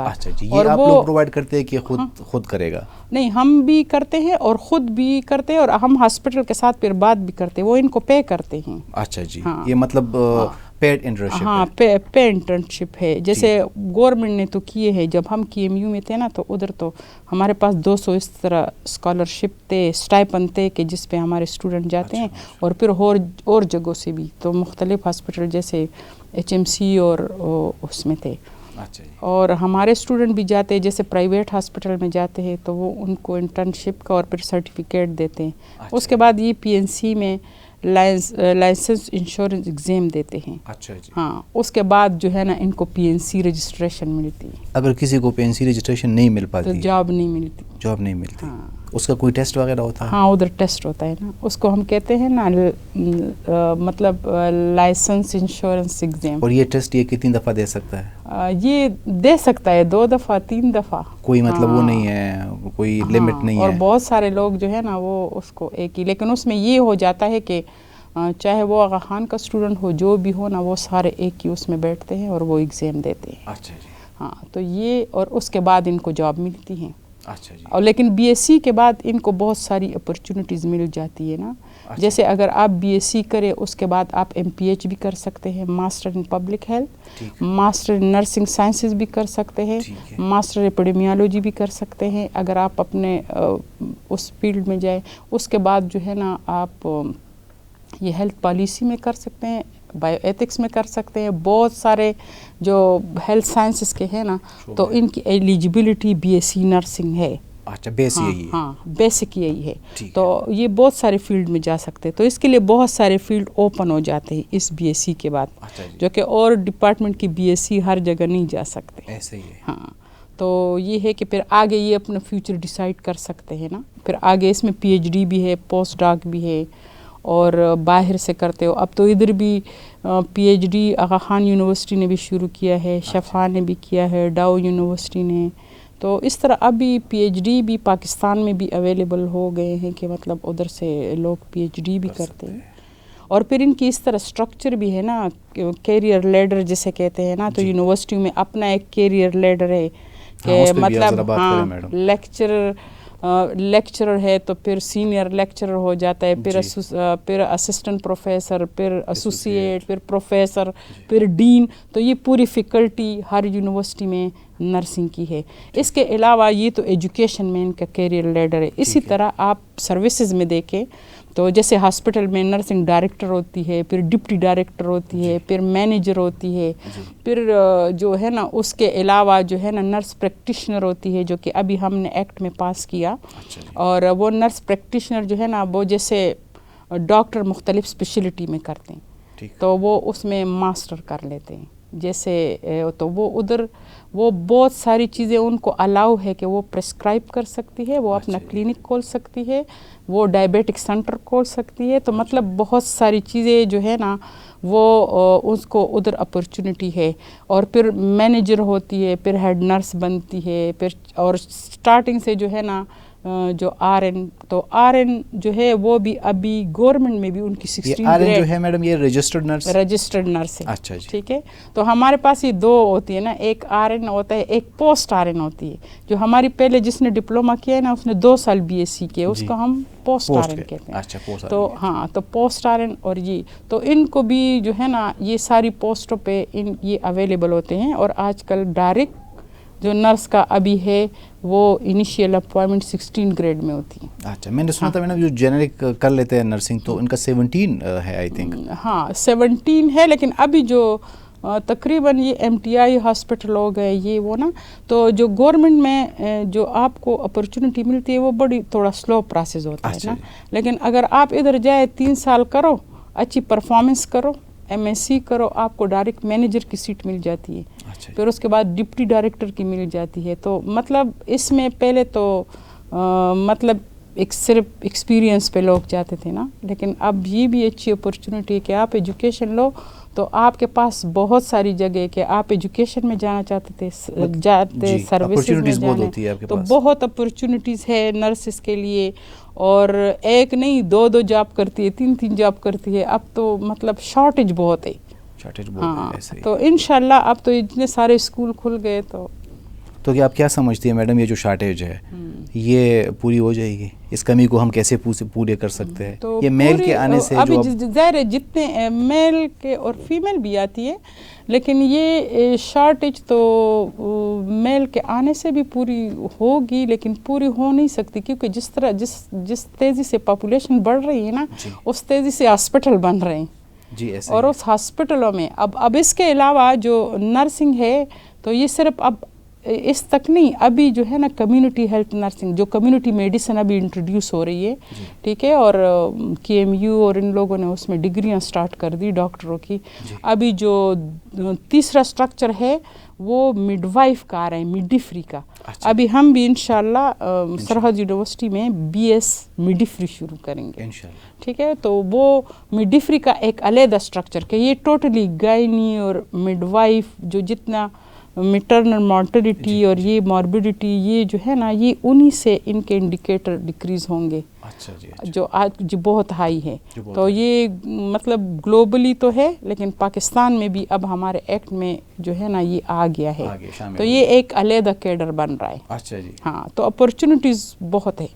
اچھا جی, یہ آپ لوگ پرووائڈ کرتے ہیں کہ خود کرے گا؟ نہیں, ہم بھی کرتے ہیں اور خود بھی کرتے ہیں, اور ہم ہاسپٹل کے ساتھ پھر بات بھی کرتے ہیں, وہ ان کو پے کرتے ہیں. اچھا جی, یہ مطلب پیڈ انٹرنشپ؟ ہاں, پے انٹرنشپ ہے. جیسے گورنمنٹ نے تو کیے ہیں, جب ہم KMU میں تھے نا تو ادھر تو ہمارے پاس 200 اس طرح اسکالرشپ تھے, اسٹائپن تھے کہ جس پہ ہمارے اسٹوڈنٹ جاتے ہیں, اور پھر اور جگہوں سے بھی, تو مختلف ہاسپٹل جیسے HMC اور اس میں تھے. اور ہمارے اسٹوڈنٹ بھی جاتے ہیں, جیسے پرائیویٹ ہاسپٹل میں جاتے ہیں تو وہ ان کو انٹرنشپ کا اور پھر سرٹیفکیٹ دیتے ہیں. اس کے بعد یہ PNC میں لائسنس انشورنس ایگزام دیتے ہیں. اچھا جی. ہاں, اس کے بعد جو ہے نا ان کو PNC رجسٹریشن ملتی ہے. اگر کسی کو PNC رجسٹریشن نہیں مل پاتی تو جاب نہیں ملتی. ہاں. اس کا کوئی ٹیسٹ وغیرہ ہوتا ہے؟ ہاں, ادھر ٹیسٹ ہوتا ہے نا, اس کو ہم کہتے ہیں نا مطلب لائسنس انشورنس ایگزام. اور یہ ٹیسٹ یہ کتنی دفعہ دے سکتا ہے؟ یہ دے سکتا ہے 2 دفعہ 3 دفعہ, کوئی مطلب وہ نہیں ہے, کوئی لمٹ نہیں ہے. اور بہت سارے لوگ جو ہے نا وہ اس کو ایک ہی, لیکن اس میں یہ ہو جاتا ہے کہ چاہے وہ آغا خان کا اسٹوڈنٹ ہو, جو بھی ہو نا, وہ سارے ایک ہی اس میں بیٹھتے ہیں اور وہ ایگزام دیتے ہیں. اچھا جی. ہاں, تو یہ, اور اس کے بعد ان کو جاب ملتی ہیں. اچھا جی. اور لیکن BSc کے بعد ان کو بہت ساری اپرچونیٹیز مل جاتی ہے نا. جیسے اگر آپ BSc کرے, اس کے بعد آپ MPH بھی کر سکتے ہیں, master in public health, master in nursing sciences بھی کر سکتے ہیں, ماسٹر ایپیڈیمیالوجی بھی کر سکتے ہیں اگر آپ اپنے اس فیلڈ میں جائیں. اس کے بعد جو ہے نا آپ یہ ہیلتھ پالیسی میں کر سکتے ہیں, بایو ایتھکس میں کر سکتے ہیں. بہت سارے جو ہیلتھ سائنسز کے ہیں نا, تو ان کی ایلیجبلٹی BSc نرسنگ ہے. اچھا, بیسک یہی ہے. ہاں, بیسک یہی ہے. تو یہ بہت سارے فیلڈ میں جا سکتے ہیں, تو اس کے لیے بہت سارے فیلڈ اوپن ہو جاتے ہیں اس BSc کے بعد, جو کہ اور ڈپارٹمنٹ کی BSc ہر جگہ نہیں جا سکتے. ایسے ہی ہے. ہاں, تو یہ ہے کہ پھر آگے یہ اپنا فیوچر ڈیسائیڈ کر سکتے ہیں نا. پھر آگے اس میں PhD بھی ہے, پوسٹ ڈاک بھی ہے, اور باہر سے کرتے ہو. اب تو ادھر بھی PhD آغا خان یونیورسٹی نے بھی شروع کیا ہے, شفا نے بھی کیا ہے, ڈاؤ یونیورسٹی نے. تو اس طرح ابھی PhD بھی پاکستان میں بھی اویلیبل ہو گئے ہیں کہ مطلب ادھر سے لوگ PhD بھی کرتے ہیں. اور پھر ان کی اس طرح سٹرکچر بھی ہے نا, کیریئر لیڈر جسے کہتے ہیں نا, تو یونیورسٹی میں اپنا ایک کیریئر لیڈر ہے کہ مطلب ہاں لیکچرر ہے تو پھر سینئر لیکچرر ہو جاتا ہے, پھر اسسٹنٹ پروفیسر, پھر ایسوسیٹ, پھر پروفیسر, پھر ڈین. تو یہ پوری فیکلٹی ہر یونیورسٹی میں نرسنگ کی ہے. اس کے علاوہ یہ تو ایجوکیشن میں ان کا کیریئر لیڈر ہے. اسی طرح آپ سروسز میں دیکھیں تو جیسے ہاسپٹل میں نرسنگ ڈائریکٹر ہوتی ہے, پھر ڈپٹی ڈائریکٹر ہوتی ہے, پھر مینیجر ہوتی ہے, پھر جو ہے نا اس کے علاوہ جو ہے نا نرس پریکٹیشنر ہوتی ہے, جو کہ ابھی ہم نے ایکٹ میں پاس کیا. اور وہ نرس پریکٹیشنر جو ہے نا وہ جیسے ڈاکٹر مختلف اسپیشلٹی میں کرتے ہیں, تو وہ اس میں ماسٹر کر لیتے ہیں. جیسے تو وہ ادھر وہ بہت ساری چیزیں ان کو الاؤ ہے کہ وہ پرسکرائب کر سکتی ہے, وہ اپنا کلینک کھول سکتی ہے, وہ ڈائبیٹک سینٹر کھول سکتی ہے. تو مطلب بہت ساری چیزیں جو ہے نا وہ اس کو ادھر اپرچونٹی ہے. اور پھر مینیجر ہوتی ہے, پھر ہیڈ نرس بنتی ہے, پھر اور اسٹارٹنگ سے جو ہے نا جو آر این, تو آر این جو ہے وہ بھی ابھی گورنمنٹ میں بھی ان کی 16 آر این جو ہے میڈم یہ رجسٹرڈ نرس ہے. اچھا جی, ٹھیک ہے. تو ہمارے پاس یہ دو ہوتی ہے نا, ایک آر این ہوتا ہے, ایک پوسٹ آر این ہوتی ہے. جو ہماری پہلے جس نے ڈپلوما کیا ہے نا اس نے 2 سال بی ایس سی کیا, اس کو ہم پوسٹ آر این کہتے ہیں. تو ہاں, تو پوسٹ آر این اور یہ تو ان کو بھی جو ہے نا یہ ساری پوسٹوں پہ یہ اویلیبل ہوتے ہیں. اور آج کل ڈائریکٹ جو نرس کا ابھی ہے وہ انیشیل اپوائنٹمنٹ 16 گریڈ میں ہوتی ہے. اچھا, میں نے سنا تھا میڈم جو جنرک کر لیتے ہیں نرسنگ تو ان کا 17 ہے آئی تھنک. ہاں 17 ہے, لیکن ابھی جو تقریباً یہ ایم ٹی آئی ہاسپٹل ہو گئے یہ وہ نا, تو جو گورنمنٹ میں جو آپ کو اپرچونٹی ملتی ہے وہ بڑی تھوڑا سلو پروسیس ہوتا ہے نا. لیکن اگر آپ ادھر جائے 3 سال کرو, اچھی پرفارمنس کرو, ایم ایس سی کرو, آپ کو ڈائریکٹ مینیجر کی سیٹ مل جاتی ہے. پھر اس کے بعد ڈپٹی ڈائریکٹر کی مل جاتی ہے. تو مطلب اس میں پہلے تو مطلب ایک صرف ایکسپیرینس پہ لوگ جاتے تھے نا, لیکن اب یہ بھی اچھی اپرچونٹی ہے کہ آپ ایجوکیشن لو تو آپ کے پاس بہت ساری جگہ کہ آپ ایجوکیشن میں جانا چاہتے تھے, جاتے سروسز میں جانے, تو بہت اپرچونٹیز ہے نرسز کے لیے. اور ایک نہیں 2 جاب کرتی ہے, 3 جاب کرتی ہے. اب تو مطلب شارٹیج بہت ہے. ہاں, تو انشاءاللہ اب تو اتنے سارے اسکول کھل گئے. تو کیا آپ کیا سمجھتی ہیں میڈم یہ جو شارٹیج ہے یہ پوری ہو جائے گی؟ اس کمی کو ہم کیسے پورے کر سکتے ہیں؟ یہ میل کے آنے سے ابھی ظاہر ہے جتنے میل کے اور فیمیل بھی آتی ہے, لیکن یہ شارٹیج تو میل کے آنے سے بھی پوری ہوگی, لیکن پوری ہو نہیں سکتی کیونکہ جس تیزی سے پاپولیشن بڑھ رہی ہے نا اس تیزی سے ہاسپٹل بن رہے ہیں. اور اس ہاسپٹلوں میں اب اس کے علاوہ جو نرسنگ ہے تو یہ صرف اب اس تک نہیں, ابھی جو ہے نا کمیونٹی ہیلتھ نرسنگ, جو کمیونٹی میڈیسن ابھی انٹروڈیوس ہو رہی ہے, ٹھیک ہے. اور کے ایم یو اور ان لوگوں نے اس میں ڈگریاں سٹارٹ کر دی ڈاکٹروں کی. ابھی جو تیسرا سٹرکچر ہے وہ مڈ وائف کا آ رہا ہے, مڈ-ڈیفری کا. ابھی ہم بھی انشاءاللہ سرحد یونیورسٹی میں بی ایس مڈ-ڈیفری شروع کریں گے, ٹھیک ہے. تو وہ مڈ-ڈیفری کا ایک علیحدہ سٹرکچر کہ یہ ٹوٹلی گائنی اور مڈ وائف جو جتنا میٹرنل مارٹیلٹی اور یہ ماربیڈیٹی یہ جو ہے نا یہ انہی سے ان کے انڈیکیٹر ڈکریز ہوں گے. جو آج بہت ہائی ہے. تو یہ مطلب گلوبلی تو ہے, لیکن پاکستان میں بھی اب ہمارے ایکٹ میں جو ہے نا یہ آ گیا ہے. تو یہ ایک علیحدہ کیڈر بن رہا ہے. ہاں, تو اپرچونٹیز بہت ہے.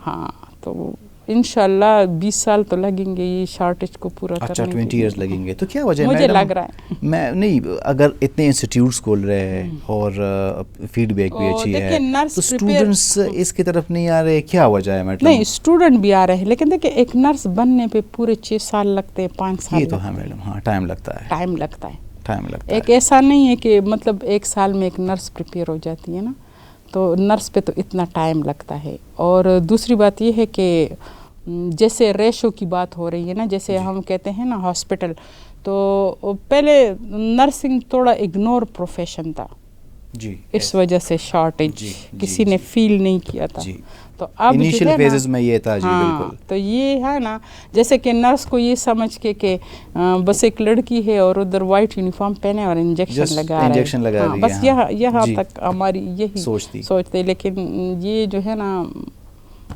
ہاں, تو انشاءاللہ 20 سال تو لگیں گے یہ شارٹیج کو پورا کرنے. اچھا 20 ایئرز لگیں گے. تو کیا وجہ ہے مجھے لگ رہا ہے میں نہیں, اگر اتنے انسٹیٹیوٹس کھول رہے ہیں اور فیڈ بیک بھی اچھی ہے تو اسٹوڈنٹس اس کی طرف نہیں آ رہے, کیا وجہ ہے میڈم؟ نہیں, اسٹوڈنٹ بھی آ رہے ہیں, لیکن دیکھیں ایک نرس بننے پہ پورے 6 سال لگتے ہیں, 5 سال. یہ تو ہے میڈم, ہاں ٹائم لگتا ہے. ایک ایسا نہیں ہے کہ مطلب 1 سال میں ایک نرس پریپیئر ہو جاتی ہے نا, تو نرس پہ تو اتنا ٹائم لگتا ہے. اور دوسری بات یہ ہے کہ جیسے ریشو کی بات ہو رہی ہے نا, جیسے ہم کہتے ہیں نا ہاسپٹل, تو پہلے نرسنگ تھوڑا اگنور پروفیشن تھا, اس وجہ سے شارٹیج کسی نے فیل نہیں کیا تھا. تو اب انیشل فیزز میں یہ تھا. بالکل. تو یہ ہے نا جیسے کہ نرس کو یہ سمجھ کے کہ بس ایک لڑکی ہے اور ادھر وائٹ یونیفارم پہنے اور انجیکشن لگا رہے ہیں, بس یہاں تک ہماری یہی سوچتے, لیکن یہ جو ہے نا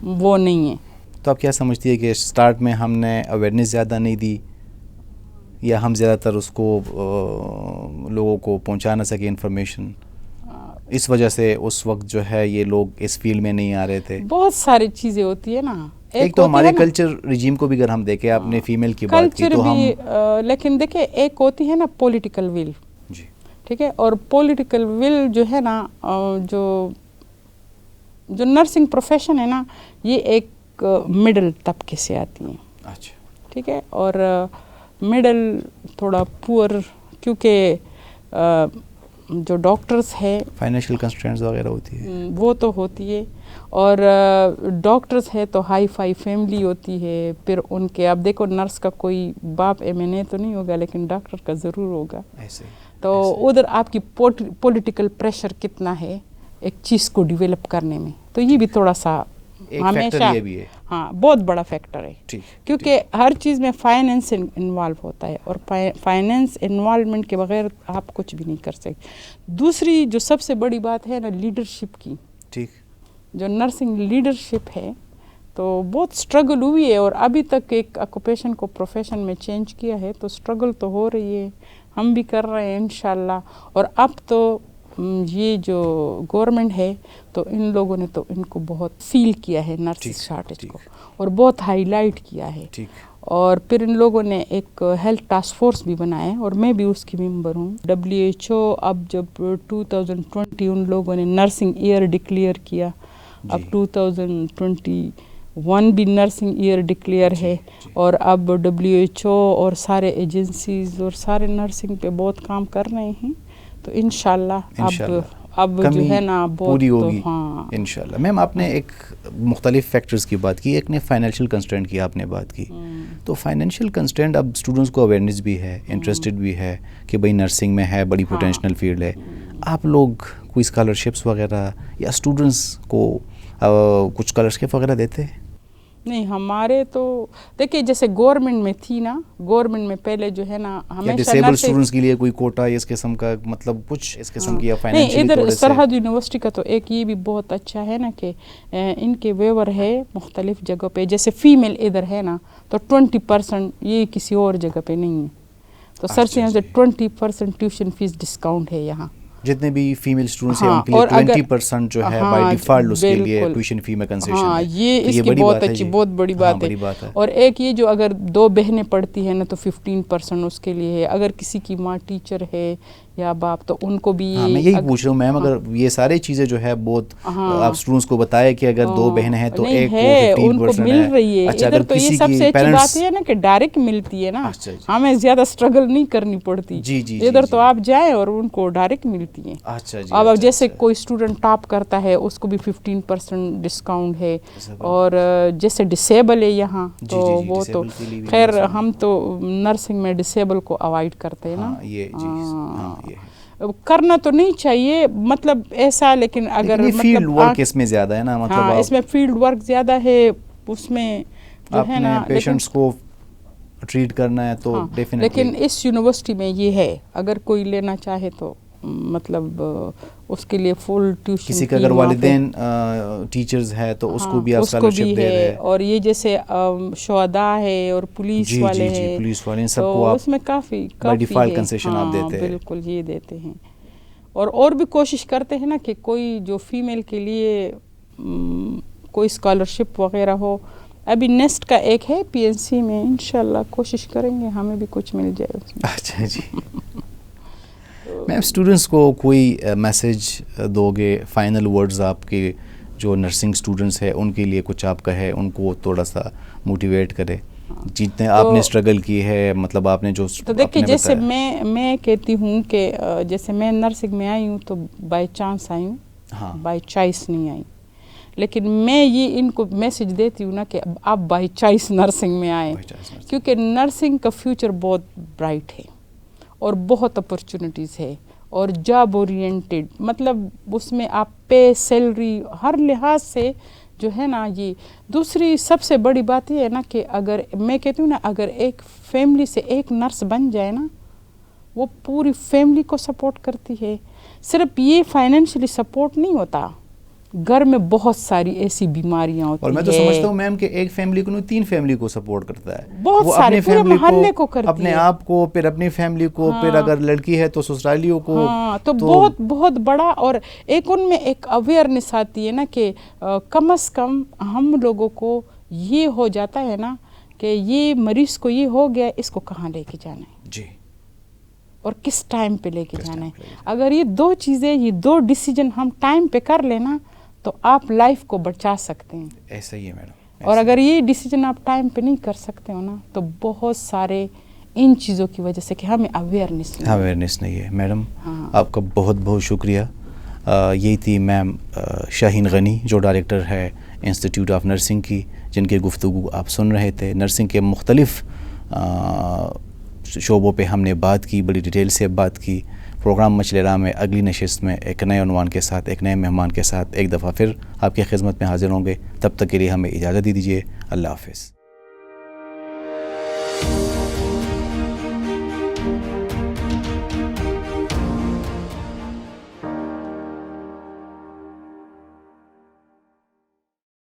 وہ نہیں ہے. تو آپ کیا سمجھتی ہے کہ سٹارٹ میں ہم نے اویئرنیس زیادہ نہیں دی, یا ہم زیادہ تر اس کو لوگوں کو پہنچا نہ سکے انفارمیشن, اس وجہ سے اس وقت جو ہے یہ لوگ اس فیلڈ میں نہیں آ رہے تھے؟ بہت ساری چیزیں ہوتی ہے نا. ایک تو ہمارے کلچر رجیم کو بھی اگر ہم دیکھیں, آپ نے فیمیل کی بات کی تو ہم, لیکن دیکھیں ایک ہوتی ہے نا پولیٹیکل ول, ٹھیک ہے. اور پولیٹیکل ول جو ہے نا جو نرسنگ پروفیشن ہے نا یہ ایک مڈل طبقے سے آتی ہیں. اچھا, ٹھیک ہے. اور مڈل تھوڑا پور, کیونکہ جو ڈاکٹرز ہے فائنینشیل کنسٹرینٹس وغیرہ ہوتی ہے, وہ تو ہوتی ہے. اور ڈاکٹرز ہے تو ہائی فائی فیملی ہوتی ہے. پھر ان کے اب دیکھو نرس کا کوئی باپ M.A تو نہیں ہوگا لیکن ڈاکٹر کا ضرور ہوگا. تو ادھر آپ کی پولیٹیکل پریشر کتنا ہے ایک چیز کو ڈیولپ کرنے میں, تو یہ بھی تھوڑا سا ہمیشہ ہاں بہت بڑا فیکٹر ہے, کیونکہ ہر چیز میں فائنینس انوالو ہوتا ہے اور فائنینس انوالومنٹ کے بغیر آپ کچھ بھی نہیں کر سکتے. دوسری جو سب سے بڑی بات ہے نا لیڈرشپ کی, جو نرسنگ لیڈرشپ ہے تو بہت سٹرگل ہوئی ہے, اور ابھی تک ایک آکوپیشن کو پروفیشن میں چینج کیا ہے تو سٹرگل تو ہو رہی ہے, ہم بھی کر رہے ہیں انشاءاللہ. اور اب تو یہ جو گورنمنٹ ہے تو ان لوگوں نے تو ان کو بہت فیل کیا ہے نرسز شارٹیج کو, اور بہت ہائی لائٹ کیا ہے. اور پھر ان لوگوں نے ایک ہیلتھ ٹاسک فورس بھی بنایا ہے اور میں بھی اس کی ممبر ہوں. WHO اب جب 2020 ان لوگوں نے نرسنگ ایئر ڈکلیئر کیا, اب 2021 بھی نرسنگ ایئر ڈکلیئر ہے, اور اب WHO اور سارے ایجنسیز اور سارے نرسنگ پہ بہت کام کر رہے ہیں. تو انشاءاللہ اب جو ہے نا پوری ہوگی انشاءاللہ. میم آپ نے ایک مختلف فیکٹرز کی بات کی, ایک نے فائنینشیل کنسٹرینٹ کی آپ نے بات کی. تو فائنینشیل کنسٹرینٹ اب اسٹوڈنٹس کو اویئرنیس بھی ہے, انٹرسٹڈ بھی ہے کہ بھئی نرسنگ میں ہے, بڑی پوٹینشنل فیلڈ ہے. آپ لوگ کوئی اسکالرشپس وغیرہ یا اسٹوڈنٹس کو کچھ اسکالرشپ وغیرہ دیتے ہیں؟ نہیں, ہمارے تو دیکھیے جیسے گورنمنٹ میں تھی نا, گورنمنٹ میں پہلے جو ہے نا ہمیشہ ڈسیبل اسٹوڈنٹس کے لیے کوئی کوٹا اس قسم کا, مطلب کچھ اس قسم کی فائنینشلی نہیں, ادھر سرحد یونیورسٹی کا تو ایک یہ بھی بہت اچھا ہے نا کہ ان کے ویور ہے مختلف جگہ پہ. جیسے فیمیل ادھر ہے نا تو 20% یہ کسی اور جگہ پہ نہیں ہے, تو سر سے یہاں سے 20% ٹیوشن فیس ڈسکاؤنٹ ہے یہاں. جتنے بھی فیمیل اسٹوڈنٹس ہیں ان کے لیے 20% جو ہے بائی ڈیفالٹ اس کے لیے ٹیوشن فی میں کنسیشن ہے. ہاں, یہ اس کی بہت اچھی بہت بڑی بات ہے. اور ایک یہ جو اگر 2 بہنیں پڑھتی ہیں نا تو 15% اس کے لیے ہے. اگر کسی کی ماں ٹیچر ہے یا باپ تو ان کو بھی. میں یہی پوچھ رہا ہوں میم, اگر یہ ساری چیزیں جو ہے بہت آپ اسٹوڈنٹس کو بتائے کہ اگر 2 بہنیں ہیں تو ایک کو 15% ان کو مل رہی ہے. ادھر تو یہ سب سے اچھی بات ہے نا کہ ڈائریکٹ ملتی ہے نا, ہمیں زیادہ اسٹرگل نہیں کرنی پڑتی. ادھر تو آپ جائیں اور ان کو ڈائریکٹ ملتی ہیں. اب جیسے کوئی اسٹوڈنٹ ٹاپ کرتا ہے اس کو بھی 15% ڈسکاؤنٹ ہے. اور جیسے ڈسیبل ہے یہاں تو وہ تو خیر ہم تو نرسنگ میں ڈسیبل کو اوائڈ کرتے ہیں نا. کرنا تو نہیں چاہیے مطلب ایسا, لیکن اگر فیلڈ ورک اس میں زیادہ ہے نا, مطلب اس میں فیلڈ ورک زیادہ ہے, اس میں جو ہے نا پیشنٹس کو ٹریٹ کرنا ہے تو ڈیفینیٹلی. لیکن اس یونیورسٹی میں یہ ہے اگر کوئی لینا چاہے تو مطلب اس کے لیے فل ٹیوشن. کسی کا اگر والدین ٹیچرز ہے تو اس کو بھی آپ اسکالرشپ دے رہے ہیں. اور یہ جیسے شہداء ہے اور پولیس والے ہیں, پولیس والے سب تو کو آپ اس میں کافی ڈیفالٹ کنسیشن آپ دیتے ہیں. بالکل یہ دیتے ہیں. اور بھی کوشش کرتے ہیں نا کہ کوئی جو فیمیل کے لیے کوئی اسکالرشپ وغیرہ ہو. ابھی نیسٹ کا ایک ہے PNC میں, انشاءاللہ کوشش کریں گے ہمیں بھی کچھ مل جائے اس میں. اچھا جی. میم اسٹوڈنٹس کو کوئی میسیج دو گے, فائنل ورڈز آپ کے جو نرسنگ اسٹوڈنٹس ہیں ان کے لیے کچھ آپ کہے, ان کو تھوڑا سا موٹیویٹ کرے جتنے آپ نے اسٹرگل کی ہے, مطلب آپ نے جو. تو دیکھیے جیسے میں کہتی ہوں کہ جیسے میں نرسنگ میں آئی ہوں تو بائی چانس آئی ہوں, بائی چوائس نہیں آئی. لیکن میں یہ ان کو میسیج دیتی ہوں نا کہ آپ بائی چوائس نرسنگ میں آئیں, کیونکہ نرسنگ کا فیوچر بہت برائٹ ہے اور بہت اپرچونیٹیز ہے اور جاب اورینٹیڈ, مطلب اس میں آپ پے سیلری ہر لحاظ سے جو ہے نا. یہ دوسری سب سے بڑی بات یہ ہے نا کہ اگر میں کہتی ہوں نا اگر ایک فیملی سے ایک نرس بن جائے نا وہ پوری فیملی کو سپورٹ کرتی ہے. صرف یہ فائنینشلی سپورٹ نہیں ہوتا, گھر میں بہت ساری ایسی بیماریاں ہوتی ہیں. اور میں تو سمجھتا ہوں میم کہ ایک فیملی کو نہیں 3 فیملی کو سپورٹ کرتا ہے. بہت سارے پورے محلے کو کرتی ہے, اپنے آپ کو, پھر اپنی فیملی کو, پھر اگر لڑکی ہے تو سسرالیوں کو. تو بہت بہت بڑا. اور ایک ان میں ایک اویئرنیس آتی ہے نا کہ کم از کم ہم لوگوں کو یہ ہو جاتا ہے نا کہ یہ مریض کو یہ ہو گیا, اس کو کہاں لے کے جانا ہے جی, اور کس ٹائم پہ لے کے جانا ہے. اگر یہ 2 چیزیں, یہ 2 ڈیسیجن ہم ٹائم پہ کر لینا تو آپ لائف کو بچا سکتے ہیں. ایسا ہی ہے میڈم. اور اگر یہ ڈیسیجن آپ ٹائم پہ نہیں کر سکتے ہو نا تو بہت سارے ان چیزوں کی وجہ سے کہ ہمیں اویئرنیس نہیں ہے. میڈم آپ کا بہت بہت شکریہ. یہی تھی میم شاہین غنی جو ڈائریکٹر ہے انسٹیٹیوٹ آف نرسنگ کی، جن کی گفتگو آپ سن رہے تھے۔ نرسنگ کے مختلف شعبوں پہ ہم نے بات کی، بڑی ڈیٹیل سے بات کی۔ پروگرام مچھلی راہ میں اگلی نشست میں ایک نئے عنوان کے ساتھ، ایک نئے مہمان کے ساتھ ایک دفعہ پھر آپ کی خدمت میں حاضر ہوں گے۔ تب تک کے لیے ہمیں اجازت دیجیے۔ اللہ حافظ۔